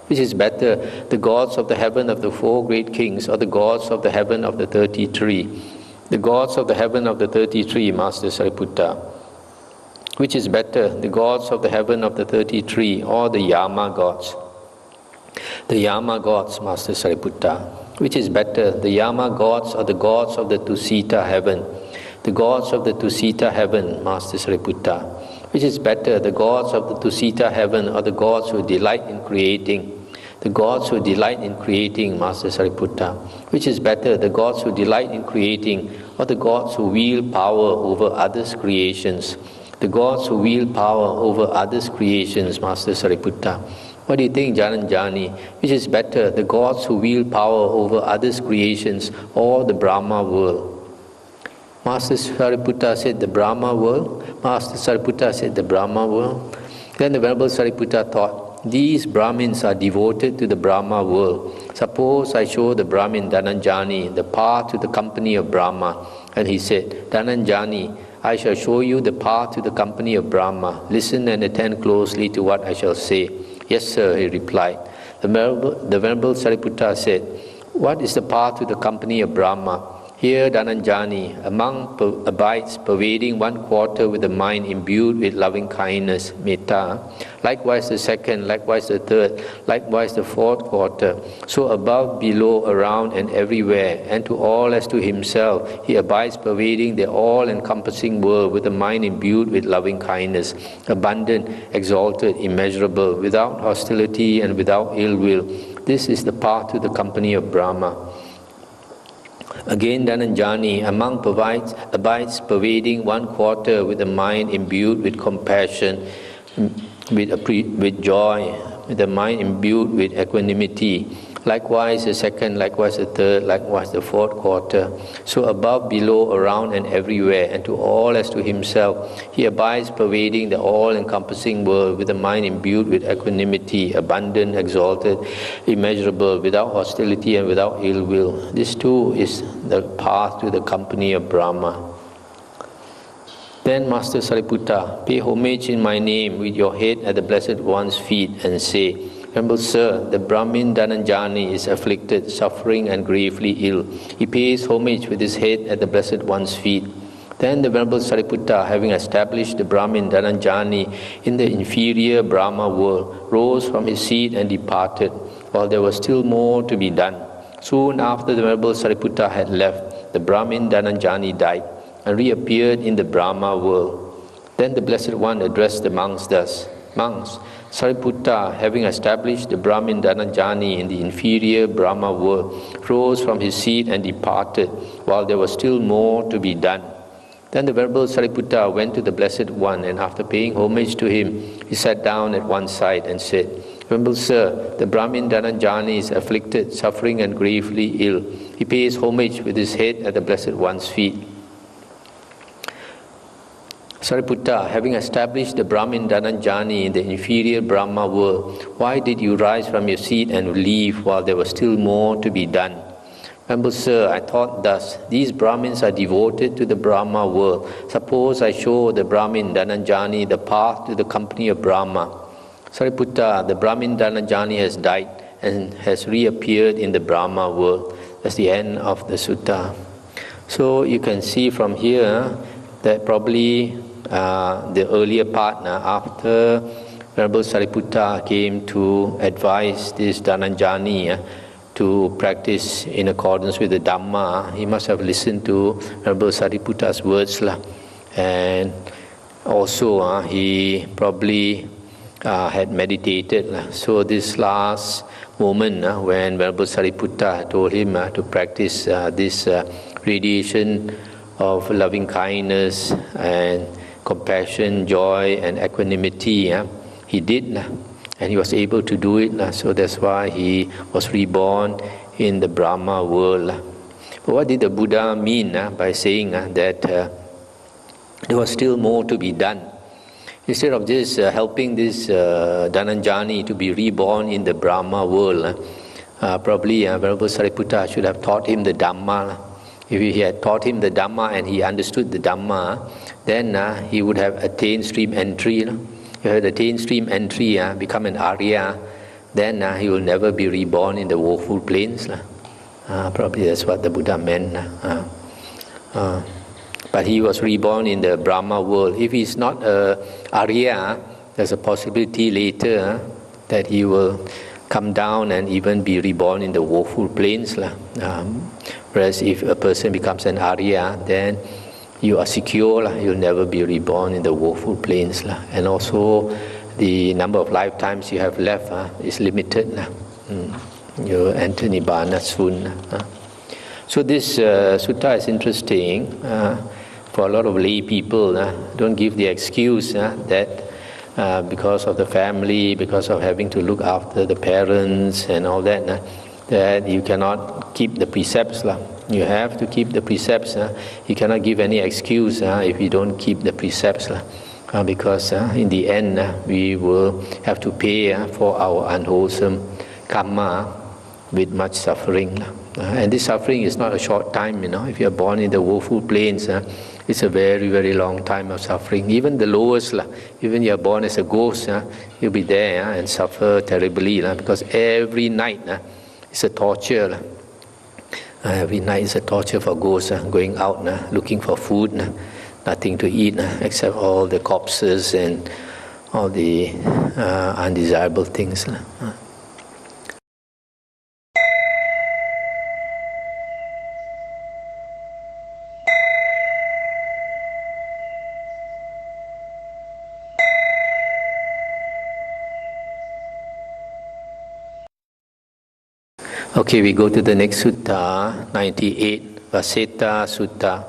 Which is better, the gods of the heaven of the four great kings or the gods of the heaven of the 33? The gods of the heaven of the 33, Master Sariputta. Which is better, the gods of the heaven of the 33 or the Yama gods? The Yama gods, Master Sariputta. Which is better, the Yama gods or the gods of the Tusita heaven? The gods of the Tusita heaven, Master Sariputta. Which is better, the gods of the Tusita heaven or the gods who delight in creating? The gods who delight in creating, Master Sariputta. Which is better, the gods who delight in creating or the gods who wield power over others' creations? The gods who wield power over others' creations, Master Sariputta. What do you think, Dhananjani? Which is better, the gods who wield power over others' creations or the Brahma world? Master Sariputta said the Brahma world. Master Sariputta said the Brahma world. Then the Venerable Sariputta thought, these Brahmins are devoted to the Brahma world. Suppose I show the Brahmin Dhananjani the path to the company of Brahma. And he said, Dhananjani, I shall show you the path to the company of Brahma. Listen and attend closely to what I shall say. Yes, sir, he replied. The Venerable Sariputta said, what is the path to the company of Brahma? Here, Dhananjani, a monk abides pervading 1/4 with a mind imbued with loving kindness, metta. Likewise the second, likewise the third, likewise the 4th quarter. So above, below, around and everywhere, and to all as to himself, he abides pervading the all-encompassing world with a mind imbued with loving kindness, abundant, exalted, immeasurable, without hostility and without ill will. This is the path to the company of Brahma. Again, Dhananjani, a monk abides pervading 1/4 with a mind imbued with compassion, with joy, with a mind imbued with equanimity. Likewise the second, likewise the third, likewise the 4th quarter. So above, below, around and everywhere, and to all as to himself, he abides pervading the all-encompassing world with a mind imbued with equanimity, abundant, exalted, immeasurable, without hostility and without ill will. This too is the path to the company of Brahma. Then Master Sariputta, pay homage in my name with your head at the Blessed One's feet and say, Venerable Sir, the Brahmin Dhananjani is afflicted, suffering and gravely ill. He pays homage with his head at the Blessed One's feet. Then the Venerable Sariputta, having established the Brahmin Dhananjani in the inferior Brahma world, rose from his seat and departed, while there was still more to be done. Soon after the Venerable Sariputta had left, the Brahmin Dhananjani died and reappeared in the Brahma world. Then the Blessed One addressed the monks thus, Monks, Sariputta, having established the Brahmin Dhananjani in the inferior Brahma world, rose from his seat and departed, while there was still more to be done. Then the Venerable Sariputta went to the Blessed One, and after paying homage to him, he sat down at one side and said, Venerable Sir, the Brahmin Dhananjani is afflicted, suffering and gravely ill. He pays homage with his head at the Blessed One's feet. Sariputta, having established the Brahmin Dhananjani in the inferior Brahma world, why did you rise from your seat and leave while there was still more to be done? Venerable Sir, I thought thus, these Brahmins are devoted to the Brahma world. Suppose I show the Brahmin Dhananjani the path to the company of Brahma. Sariputta, the Brahmin Dhananjani has died and has reappeared in the Brahma world. That's the end of the sutta. So you can see from here that probably the earlier part, after Venerable Sariputta came to advise this Dhananjani to practice in accordance with the Dhamma, he must have listened to Venerable Sariputta's words. And also he probably had meditated. So this last moment when Venerable Sariputta told him to practice this radiation of loving kindness and compassion, joy and equanimity, he did, and he was able to do it. So that's why he was reborn in the Brahma world. But what did the Buddha mean by saying that there was still more to be done? Instead of just helping this Dhananjani to be reborn in the Brahma world, probably Venerable Sariputta should have taught him the Dhamma. If he had taught him the Dhamma and he understood the Dhamma, then he would have attained stream entry. If he had attained stream entry, become an Arya, then he will never be reborn in the woeful plains. Probably that's what the Buddha meant. But he was reborn in the Brahma world. If he's not Arya, there's a possibility later that he will come down and even be reborn in the woeful plains. Whereas if a person becomes an Arya, then you are secure, you'll never be reborn in the woeful plains. And also the number of lifetimes you have left is limited. You enter Nibbana soon. So this sutta is interesting for a lot of lay people. Don't give the excuse that because of the family, because of having to look after the parents and all that, that you cannot keep the precepts. You have to keep the precepts. You cannot give any excuse if you don't keep the precepts. Because in the end, we will have to pay for our unwholesome karma with much suffering. And this suffering is not a short time. If you are born in the woeful plains, it's a very, very long time of suffering. Even the lowest, even you are born as a ghost, you'll be there and suffer terribly, because every night it's a torture. Every night is a torture for ghosts, going out, looking for food, nothing to eat except all the corpses and all the undesirable things. Okay, we go to the next sutta, 98, Vasettha Sutta.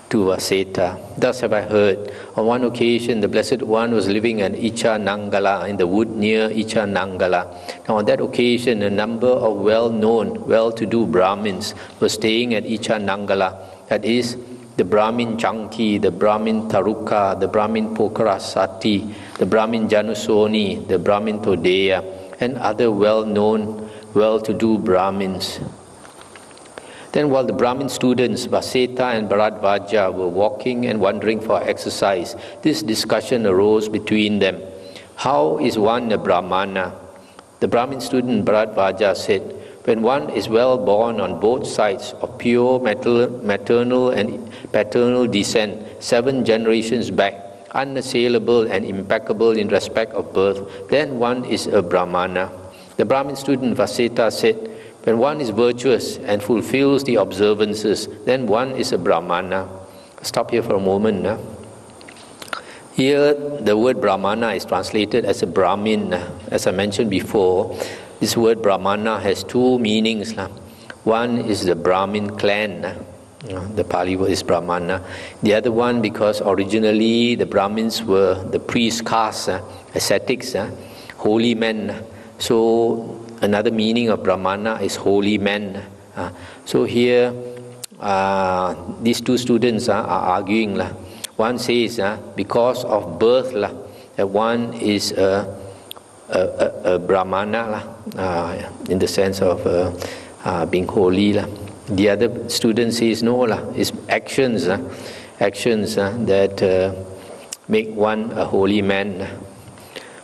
To Vasettha. Thus have I heard, on one occasion the Blessed One was living at Icha Nangala, in the wood near Icha Nangala. Now on that occasion a number of well-known, well-to-do Brahmins were staying at Icha Nangala, that is, the Brahmin Chanki, the Brahmin Taruka, the Brahmin Pokarasati, the Brahmin Janusoni, the Brahmin Todeya, and other well-known, well-to-do Brahmins. Then while the Brahmin students Vasettha and Bharadvaja were walking and wandering for exercise, this discussion arose between them. How is one a Brahmana? The Brahmin student Bharadvaja said, when one is well born on both sides of pure maternal and paternal descent, 7 generations back, unassailable and impeccable in respect of birth, then one is a Brahmana. The Brahmin student Vasettha said, when one is virtuous and fulfills the observances, then one is a Brahmana. Stop here for a moment. Here, the word Brahmana is translated as a Brahmin. As I mentioned before, this word Brahmana has 2 meanings. One is the Brahmin clan. The Pali word is Brahmana. The other one, because originally the Brahmins were the priest caste, ascetics, holy men. So another meaning of Brahmana is holy man. So here, these 2 students are arguing. One says, because of birth, that one is a Brahmana, in the sense of being holy. The other student says, no, it's actions, that make one a holy man.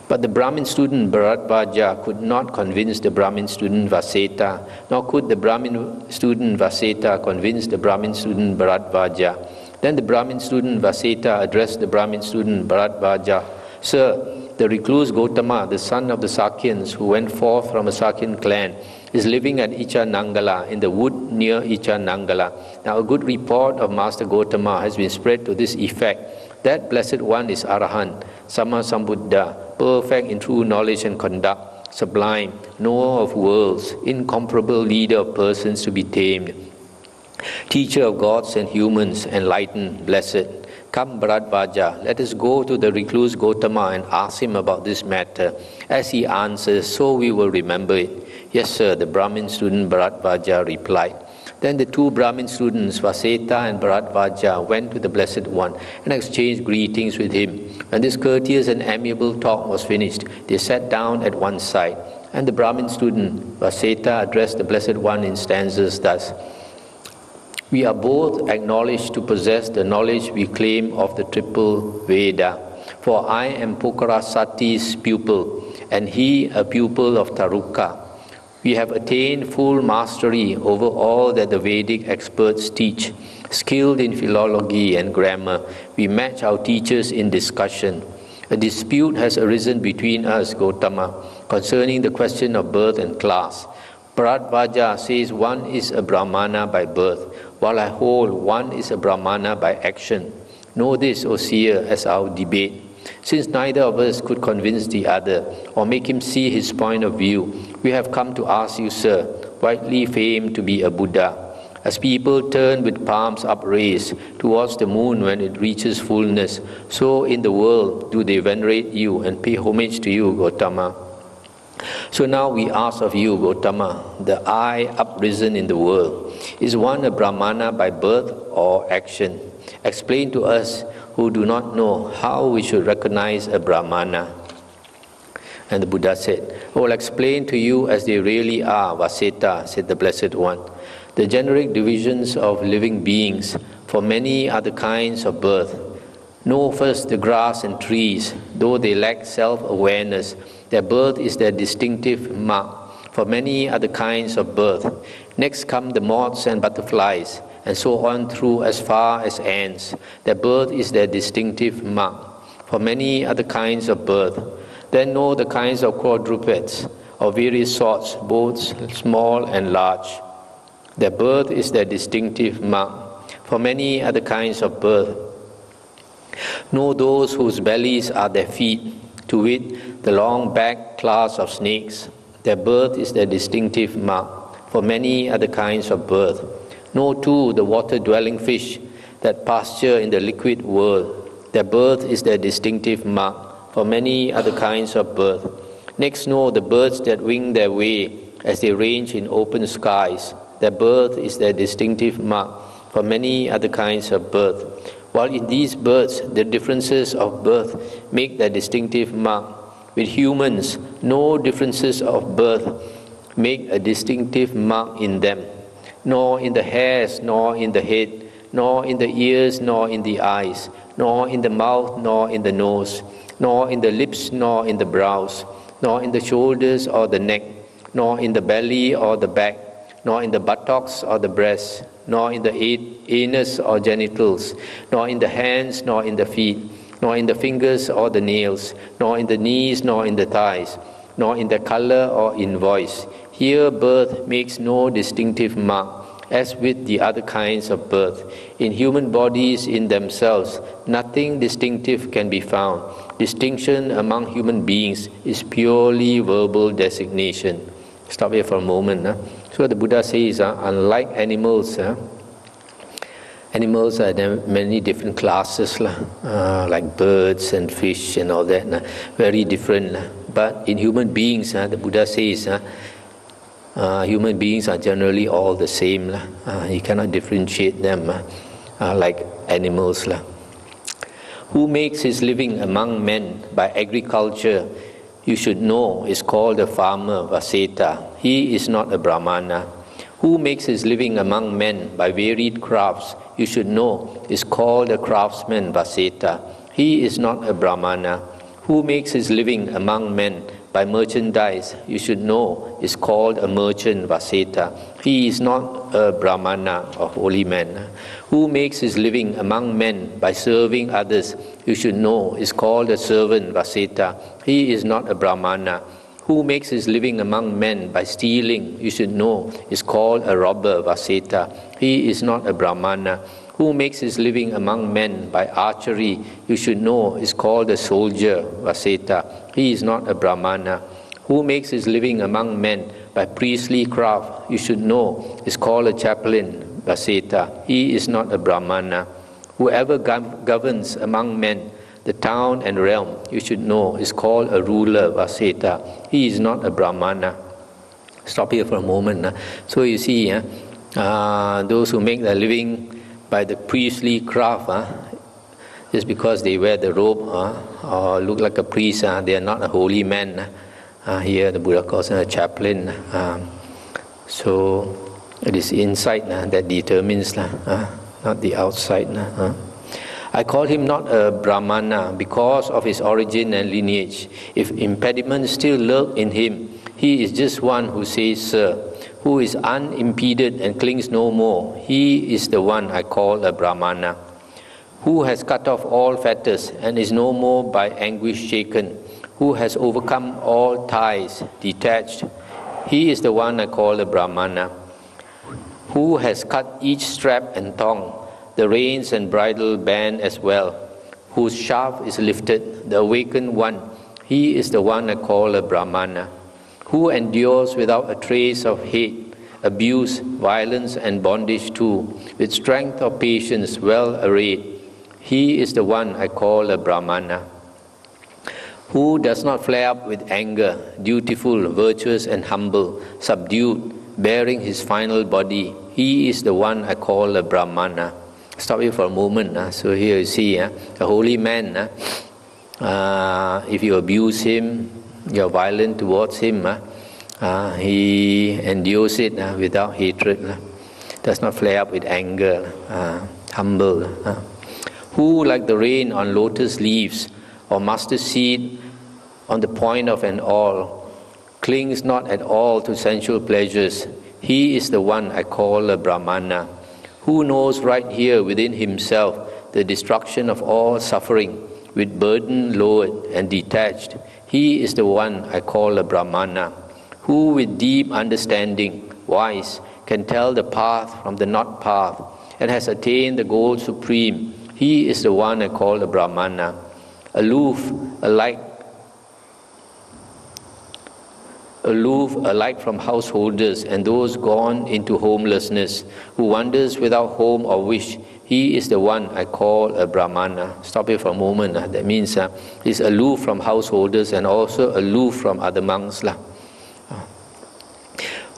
But the Brahmin student Bharadvaja could not convince the Brahmin student Vasettha, nor could the Brahmin student Vasettha convince the Brahmin student Bharadvaja. Then the Brahmin student Vasettha addressed the Brahmin student Bharadvaja, Sir, the recluse Gotama, the son of the Sakyans, who went forth from a Sakyan clan, is living at Icha Nangala, in the wood near Icha Nangala. Now a good report of Master Gotama has been spread to this effect. That Blessed One is Arahant, Sama Sambuddha, perfect in true knowledge and conduct, sublime, knower of worlds, incomparable leader of persons to be tamed, teacher of gods and humans, enlightened, blessed. Come, Bharadvaja, let us go to the recluse Gotama and ask him about this matter. As he answers, so we will remember it. Yes, sir, the Brahmin student Bharadvaja replied. Then the two Brahmin students, Vasettha and Bharadvaja, went to the Blessed One and exchanged greetings with him. When this courteous and amiable talk was finished, they sat down at one side, and the Brahmin student, Vasettha, addressed the Blessed One in stanzas thus. We are both acknowledged to possess the knowledge we claim of the triple Veda. For I am Pokarasati's pupil, and he a pupil of Taruka. We have attained full mastery over all that the Vedic experts teach. Skilled in philology and grammar, we match our teachers in discussion. A dispute has arisen between us, Gotama, concerning the question of birth and class. Bharadvaja says one is a Brahmana by birth, while I hold one is a Brahmana by action. Know this, O seer, as our debate. Since neither of us could convince the other or make him see his point of view, we have come to ask you, sir, widely famed to be a Buddha. As people turn with palms upraised towards the moon when it reaches fullness, so in the world do they venerate you and pay homage to you, Gotama. So now we ask of you, Gotama, the I uprisen in the world, is one a Brahmana by birth or action? Explain to us who do not know how we should recognize a Brahmana. And the Buddha said, I will explain to you as they really are, Vasettha, said the Blessed One. The generic divisions of living beings, for many other kinds of birth. Know first the grass and trees, though they lack self-awareness, their birth is their distinctive mark, for many other kinds of birth. Next come the moths and butterflies, and so on through as far as ants. Their birth is their distinctive mark, for many other kinds of birth. Then know the kinds of quadrupeds, of various sorts, both small and large. Their birth is their distinctive mark, for many other kinds of birth. Know those whose bellies are their feet, to wit, the long back class of snakes. Their birth is their distinctive mark, for many other kinds of birth. Know too the water-dwelling fish that pasture in the liquid world. Their birth is their distinctive mark, for many other kinds of birth. Next know the birds that wing their way as they range in open skies. Their birth is their distinctive mark, for many other kinds of birth. While in these birds, the differences of birth make their distinctive mark. With humans, no differences of birth make a distinctive mark in them, nor in the hairs, nor in the head, nor in the ears, nor in the eyes, nor in the mouth, nor in the nose, nor in the lips, nor in the brows, nor in the shoulders or the neck, nor in the belly or the back, nor in the buttocks or the breast, nor in the anus or genitals, nor in the hands, nor in the feet, nor in the fingers or the nails, nor in the knees, nor in the thighs, nor in the color or in voice. Here birth makes no distinctive mark, as with the other kinds of birth. In human bodies in themselves, nothing distinctive can be found. Distinction among human beings is purely verbal designation. Stop here for a moment. So the Buddha says, unlike animals, animals are many different classes, like birds and fish and all that, very different. But in human beings, the Buddha says, human beings are generally all the same. You cannot differentiate them like animals. Who makes his living among men by agriculture, you should know, is called a farmer, Vasettha. He is not a Brahmana. Who makes his living among men by varied crafts, you should know, is called a craftsman, Vasettha. He is not a Brahmana. Who makes his living among men by merchandise, you should know, is called a merchant, Vasettha. He is not a Brahmana or holy man. Who makes his living among men by serving others, you should know, is called a servant, Vasettha. He is not a Brahmana. Who makes his living among men by stealing, you should know, is called a robber, Vasettha. He is not a Brahmana. Who makes his living among men by archery, you should know, is called a soldier, Vasettha. He is not a Brahmana. Who makes his living among men by priestly craft, you should know, is called a chaplain, Vasettha. He is not a Brahmana. Whoever governs among men, the town and realm, you should know, is called a ruler, Vasettha. He is not a Brahmana. Stop here for a moment. So you see, those who make their living by the priestly craft, just because they wear the robe or look like a priest, they are not a holy man. Here the Buddha calls them a chaplain. So it is inside that determines, not the outside. I call him not a Brahmana because of his origin and lineage. If impediments still lurk in him, he is just one who says, sir, who is unimpeded and clings no more. He is the one I call a Brahmana. Who has cut off all fetters and is no more by anguish shaken. Who has overcome all ties, detached. He is the one I call a Brahmana. Who has cut each strap and thong, the reins and bridle band as well. Whose shaft is lifted, the awakened one. He is the one I call a Brahmana. Who endures without a trace of hate, abuse, violence and bondage too, with strength of patience well arrayed. He is the one I call a Brahmana. Who does not flare up with anger, dutiful, virtuous and humble, subdued, bearing his final body. He is the one I call a Brahmana. Stop here for a moment. So here you see, a holy man, if you abuse him, you are violent towards him, he endures it without hatred, does not flare up with anger, humble. Who, like the rain on lotus leaves or mustard seed on the point of an awl, clings not at all to sensual pleasures. He is the one I call a Brahmana. Who knows right here within himself the destruction of all suffering, with burden lowered and detached. He is the one I call a Brahmana. Who with deep understanding, wise, can tell the path from the not path, and has attained the goal supreme. He is the one I call a Brahmana. Aloof alike from householders and those gone into homelessness, who wanders without home or wish. He is the one I call a Brahmana. Stop here for a moment. That means he's aloof from householders and also aloof from other monks.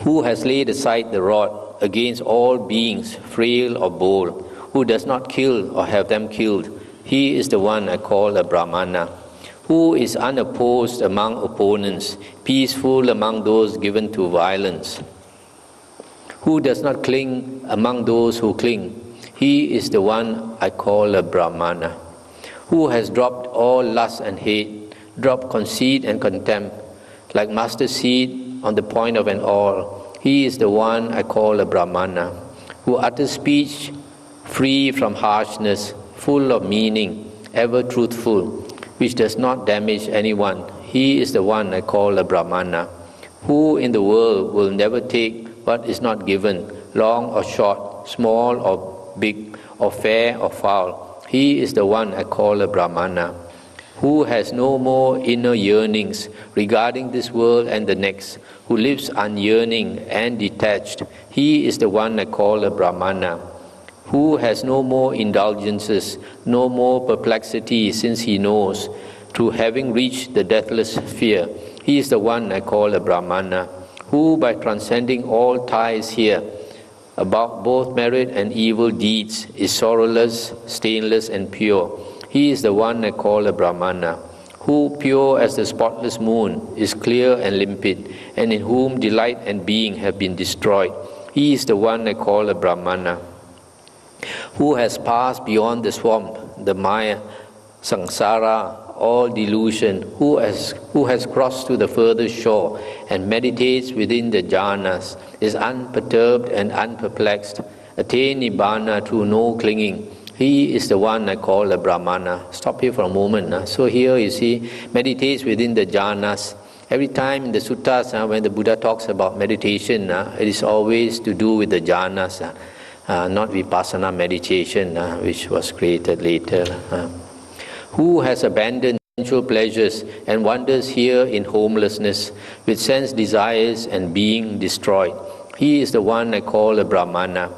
Who has laid aside the rod against all beings, frail or bold, who does not kill or have them killed. He is the one I call a Brahmana. Who is unopposed among opponents, peaceful among those given to violence. Who does not cling among those who cling. He is the one I call a Brahmana. Who has dropped all lust and hate, dropped conceit and contempt, like mustard seed on the point of an awl. He is the one I call a Brahmana. Who utters speech free from harshness, full of meaning, ever truthful, which does not damage anyone. He is the one I call a Brahmana. Who in the world will never take what is not given, long or short, small or big, or fair or foul. He is the one I call a Brahmana. Who has no more inner yearnings regarding this world and the next, who lives unyearning and detached. He is the one I call a Brahmana. Who has no more indulgences, no more perplexity, since he knows, through having reached the deathless sphere. He is the one I call a Brahmana. Who, by transcending all ties here, about both merit and evil deeds, is sorrowless, stainless and pure. He is the one I call a Brahmana. Who, pure as the spotless moon, is clear and limpid, and in whom delight and being have been destroyed. He is the one I call a Brahmana. Who has passed beyond the swamp, the mire, samsara, all delusion, who has crossed to the further shore and meditates within the jhanas, is unperturbed and unperplexed, attain nibbana through no clinging. He is the one I call a Brahmana. Stop here for a moment. So here you see, meditates within the jhanas. Every time in the suttas, when the Buddha talks about meditation, it is always to do with the jhanas. not vipassana meditation, which was created later. Who has abandoned sensual pleasures and wanders here in homelessness, with sense desires and being destroyed? He is the one I call a Brahmana.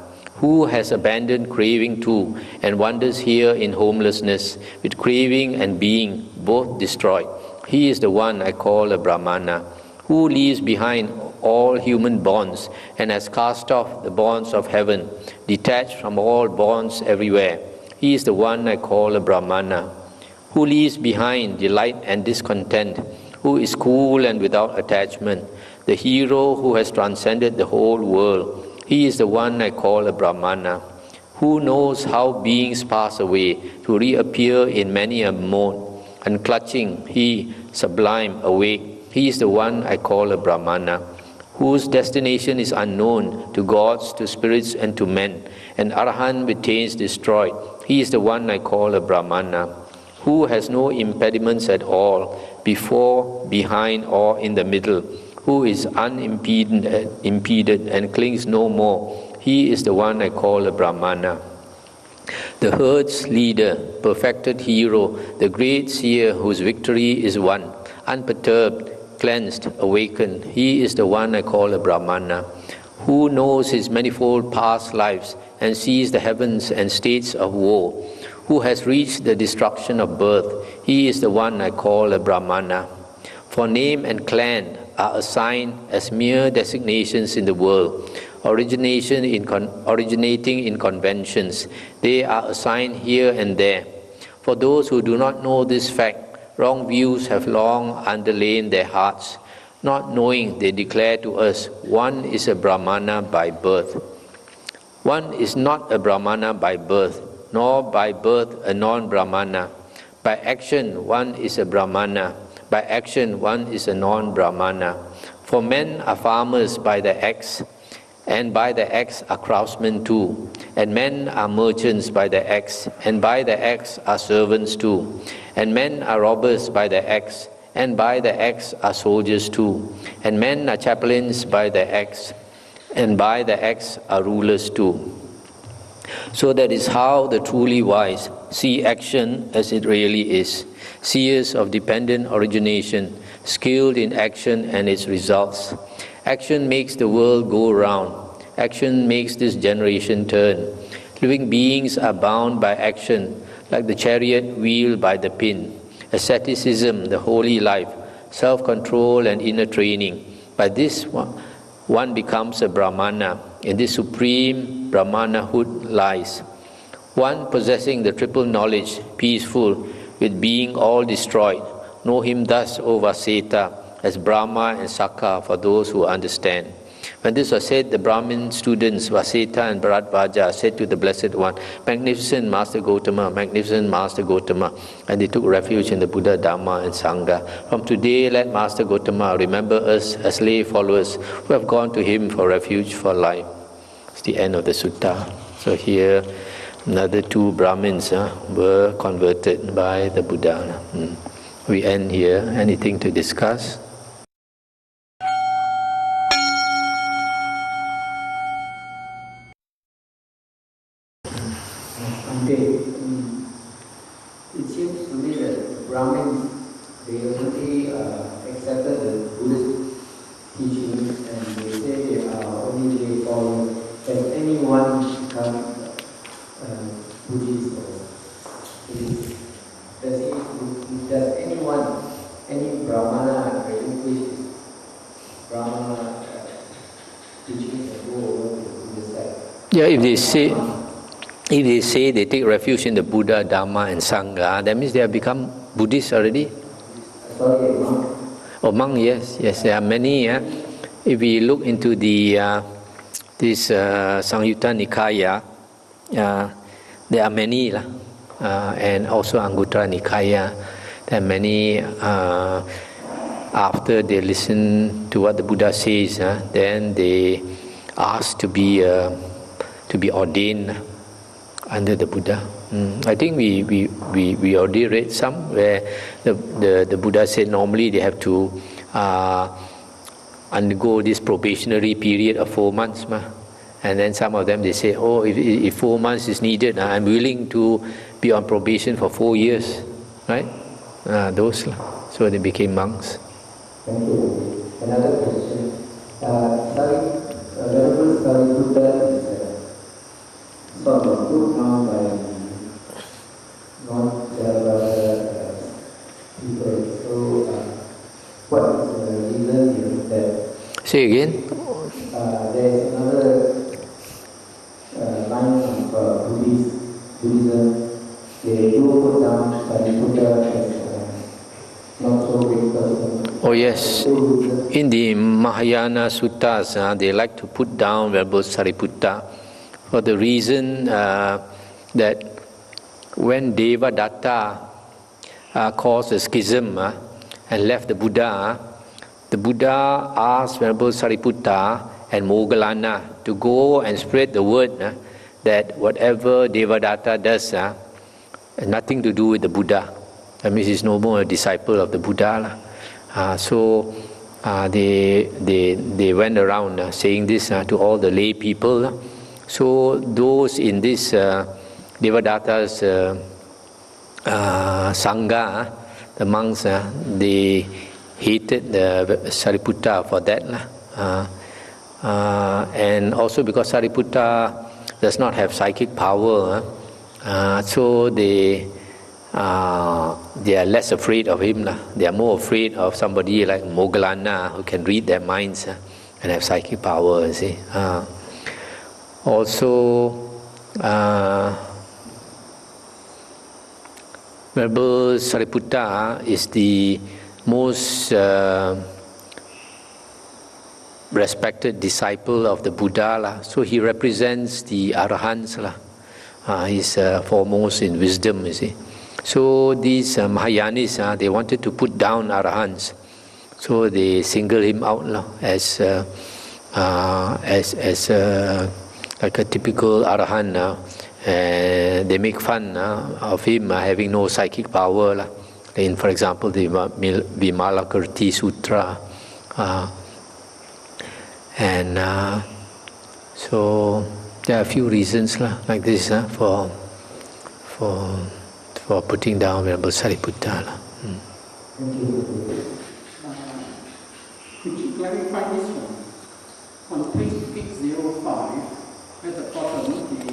Who has abandoned craving too, and wanders here in homelessness, with craving and being both destroyed? He is the one I call a Brahmana. Who leaves behind all human bonds, and has cast off the bonds of heaven, detached from all bonds everywhere? He is the one I call a Brahmana. Who leaves behind delight and discontent, who is cool and without attachment, the hero who has transcended the whole world? He is the one I call a Brahmana. Who knows how beings pass away to reappear in many a mode, unclutching, he, sublime, awake. He is the one I call a Brahmana. Whose destination is unknown to gods, to spirits, and to men, an Arahant with taints destroyed. He is the one I call a Brahmana. Who has no impediments at all, before, behind, or in the middle, who is unimpeded and clings no more. He is the one I call a Brahmana. The herd's leader, perfected hero, the great seer whose victory is won, unperturbed, cleansed, awakened. He is the one I call a Brahmana. Who knows his manifold past lives and sees the heavens and states of woe, who has reached the destruction of birth. He is the one I call a Brahmana. For name and clan are assigned as mere designations in the world, originating in conventions. They are assigned here and there. For those who do not know this fact, wrong views have long underlain their hearts. Not knowing, they declare to us, one is a Brahmana by birth. One is not a Brahmana by birth, nor by birth a non-Brahmana. By action, one is a Brahmana. By action, one is a non-Brahmana. For men are farmers by the axe, and by the axe are craftsmen too. And men are merchants by the axe, and by the axe are servants too. And men are robbers by the axe, and by the axe are soldiers too. And men are chaplains by the axe, and by the axe are rulers too. So that is how the truly wise see action as it really is. Seers of dependent origination, skilled in action and its results. Action makes the world go round. Action makes this generation turn. Living beings are bound by action, like the chariot wheel by the pin. Asceticism, the holy life, self-control and inner training. By this one becomes a Brahmana. In this supreme Brahmanahood lies. One possessing the triple knowledge, peaceful, with being all destroyed. Know him thus, O Vasettha, as Brahma and Sakha for those who understand. When this was said, the Brahmin students, Vasettha and Bharadvaja, said to the Blessed One, Magnificent Master Gotama, magnificent Master Gotama. And they took refuge in the Buddha, Dhamma and Sangha. From today, let Master Gotama remember us as lay followers who have gone to him for refuge for life. It's the end of the sutta. So here, another two Brahmins were converted by the Buddha. We end here. Anything to discuss? Okay. It seems to me that Brahmins, they only accepted the Buddhist teachings and they say they are only they follow. Has anyone become Buddhist or does anyone, any Brahmana relinquish Brahmana teachings and go over to the Buddhist side? Yeah, if they say they take refuge in the Buddha, Dhamma and Sangha, that means they have become Buddhists already? Sorry, monk. Oh, monk, yes, there are many. If we look into the this Samyutta Nikaya, there are many, and also Anguttara Nikaya. There are many. After they listen to what the Buddha says, then they ask to be ordained under the Buddha. I think we already read some where the Buddha said normally they have to undergo this probationary period of 4 months, And then some of them, they say, oh, if 4 months is needed, I'm willing to be on probation for 4 years, right? Those, so they became monks. Thank you. Another question. Venerable Sariputta is sort of put down by non-Theravada people. So, what is the reason here that? Say again. There is another line of Buddhism. They do put down Sariputta as not so big person. Oh yes, in the Mahayana Suttas, they like to put down Venerable Sariputta for the reason that when Devadatta caused a schism and left the Buddha asked Venerable Sariputta and Moggallana to go and spread the word that whatever Devadatta does has nothing to do with the Buddha. That means he's no more a disciple of the Buddha. So they went around saying this to all the lay people. So those in this Devadatta's Sangha, the monks, they hated the Sariputta for that. And also because Sariputta does not have psychic power, so they are less afraid of him. They are more afraid of somebody like Moggallana who can read their minds and have psychic power. You see. Also, Venerable Sariputta is the most respected disciple of the Buddha. So he represents the Arahants. He's foremost in wisdom, you see. So these Mahayanis, they wanted to put down Arahants. So they single him out as like a typical Arahant. They make fun of him having no psychic power. In, for example, the Vimalakirti Sutra. So there are a few reasons like this for putting down Venerable Sariputta. Could you clarify this one? On page 605, at the bottom, the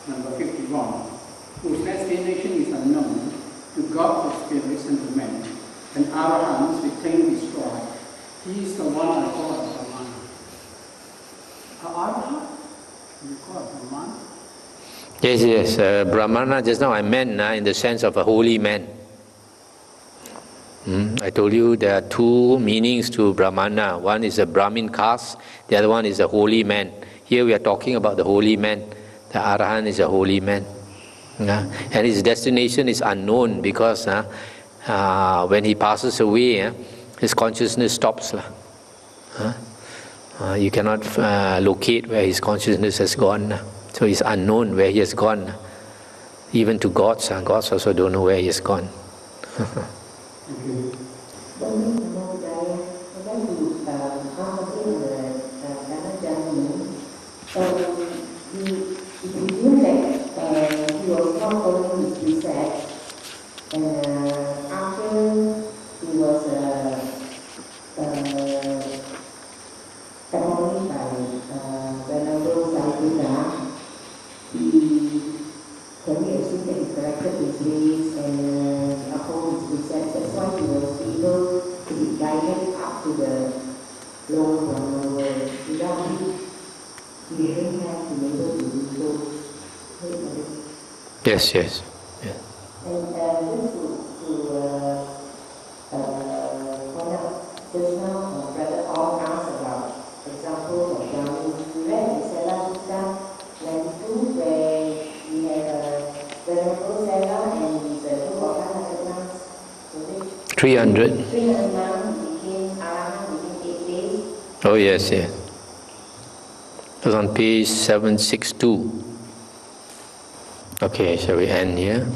number 51, whose destination is unknown to God, the spirits, and the men, and Arahants retain his stride. He is the one I call Brahmana. Arahant? You call Brahmana? Yes. Brahmana, just now I meant in the sense of a holy man. I told you there are two meanings to Brahmana. One is a Brahmin caste, the other one is a holy man. Here we are talking about the holy man. The Arahant is a holy man. And his destination is unknown because when he passes away, his consciousness stops. You cannot locate where his consciousness has gone. So it's unknown where he has gone. Even to gods, gods also don't know where he has gone. So you knew that he was not following his precepts, and after he was abolished by Venerable Sariputta, he can we assume that he corrected his ways and uphold his precepts. That's why he was able to be guided up to the lower Brahma world without him. We didn't have to be able to do so. Yes. Yeah. And just to point out, just now Brother All asked about examples of Brahmins. We read in Sela Sutta 92 where we have Venerable Sela and his group of 300. 300 monks became Arahant within 8 days. Oh yes. It was on page 762. Okay, shall we end here?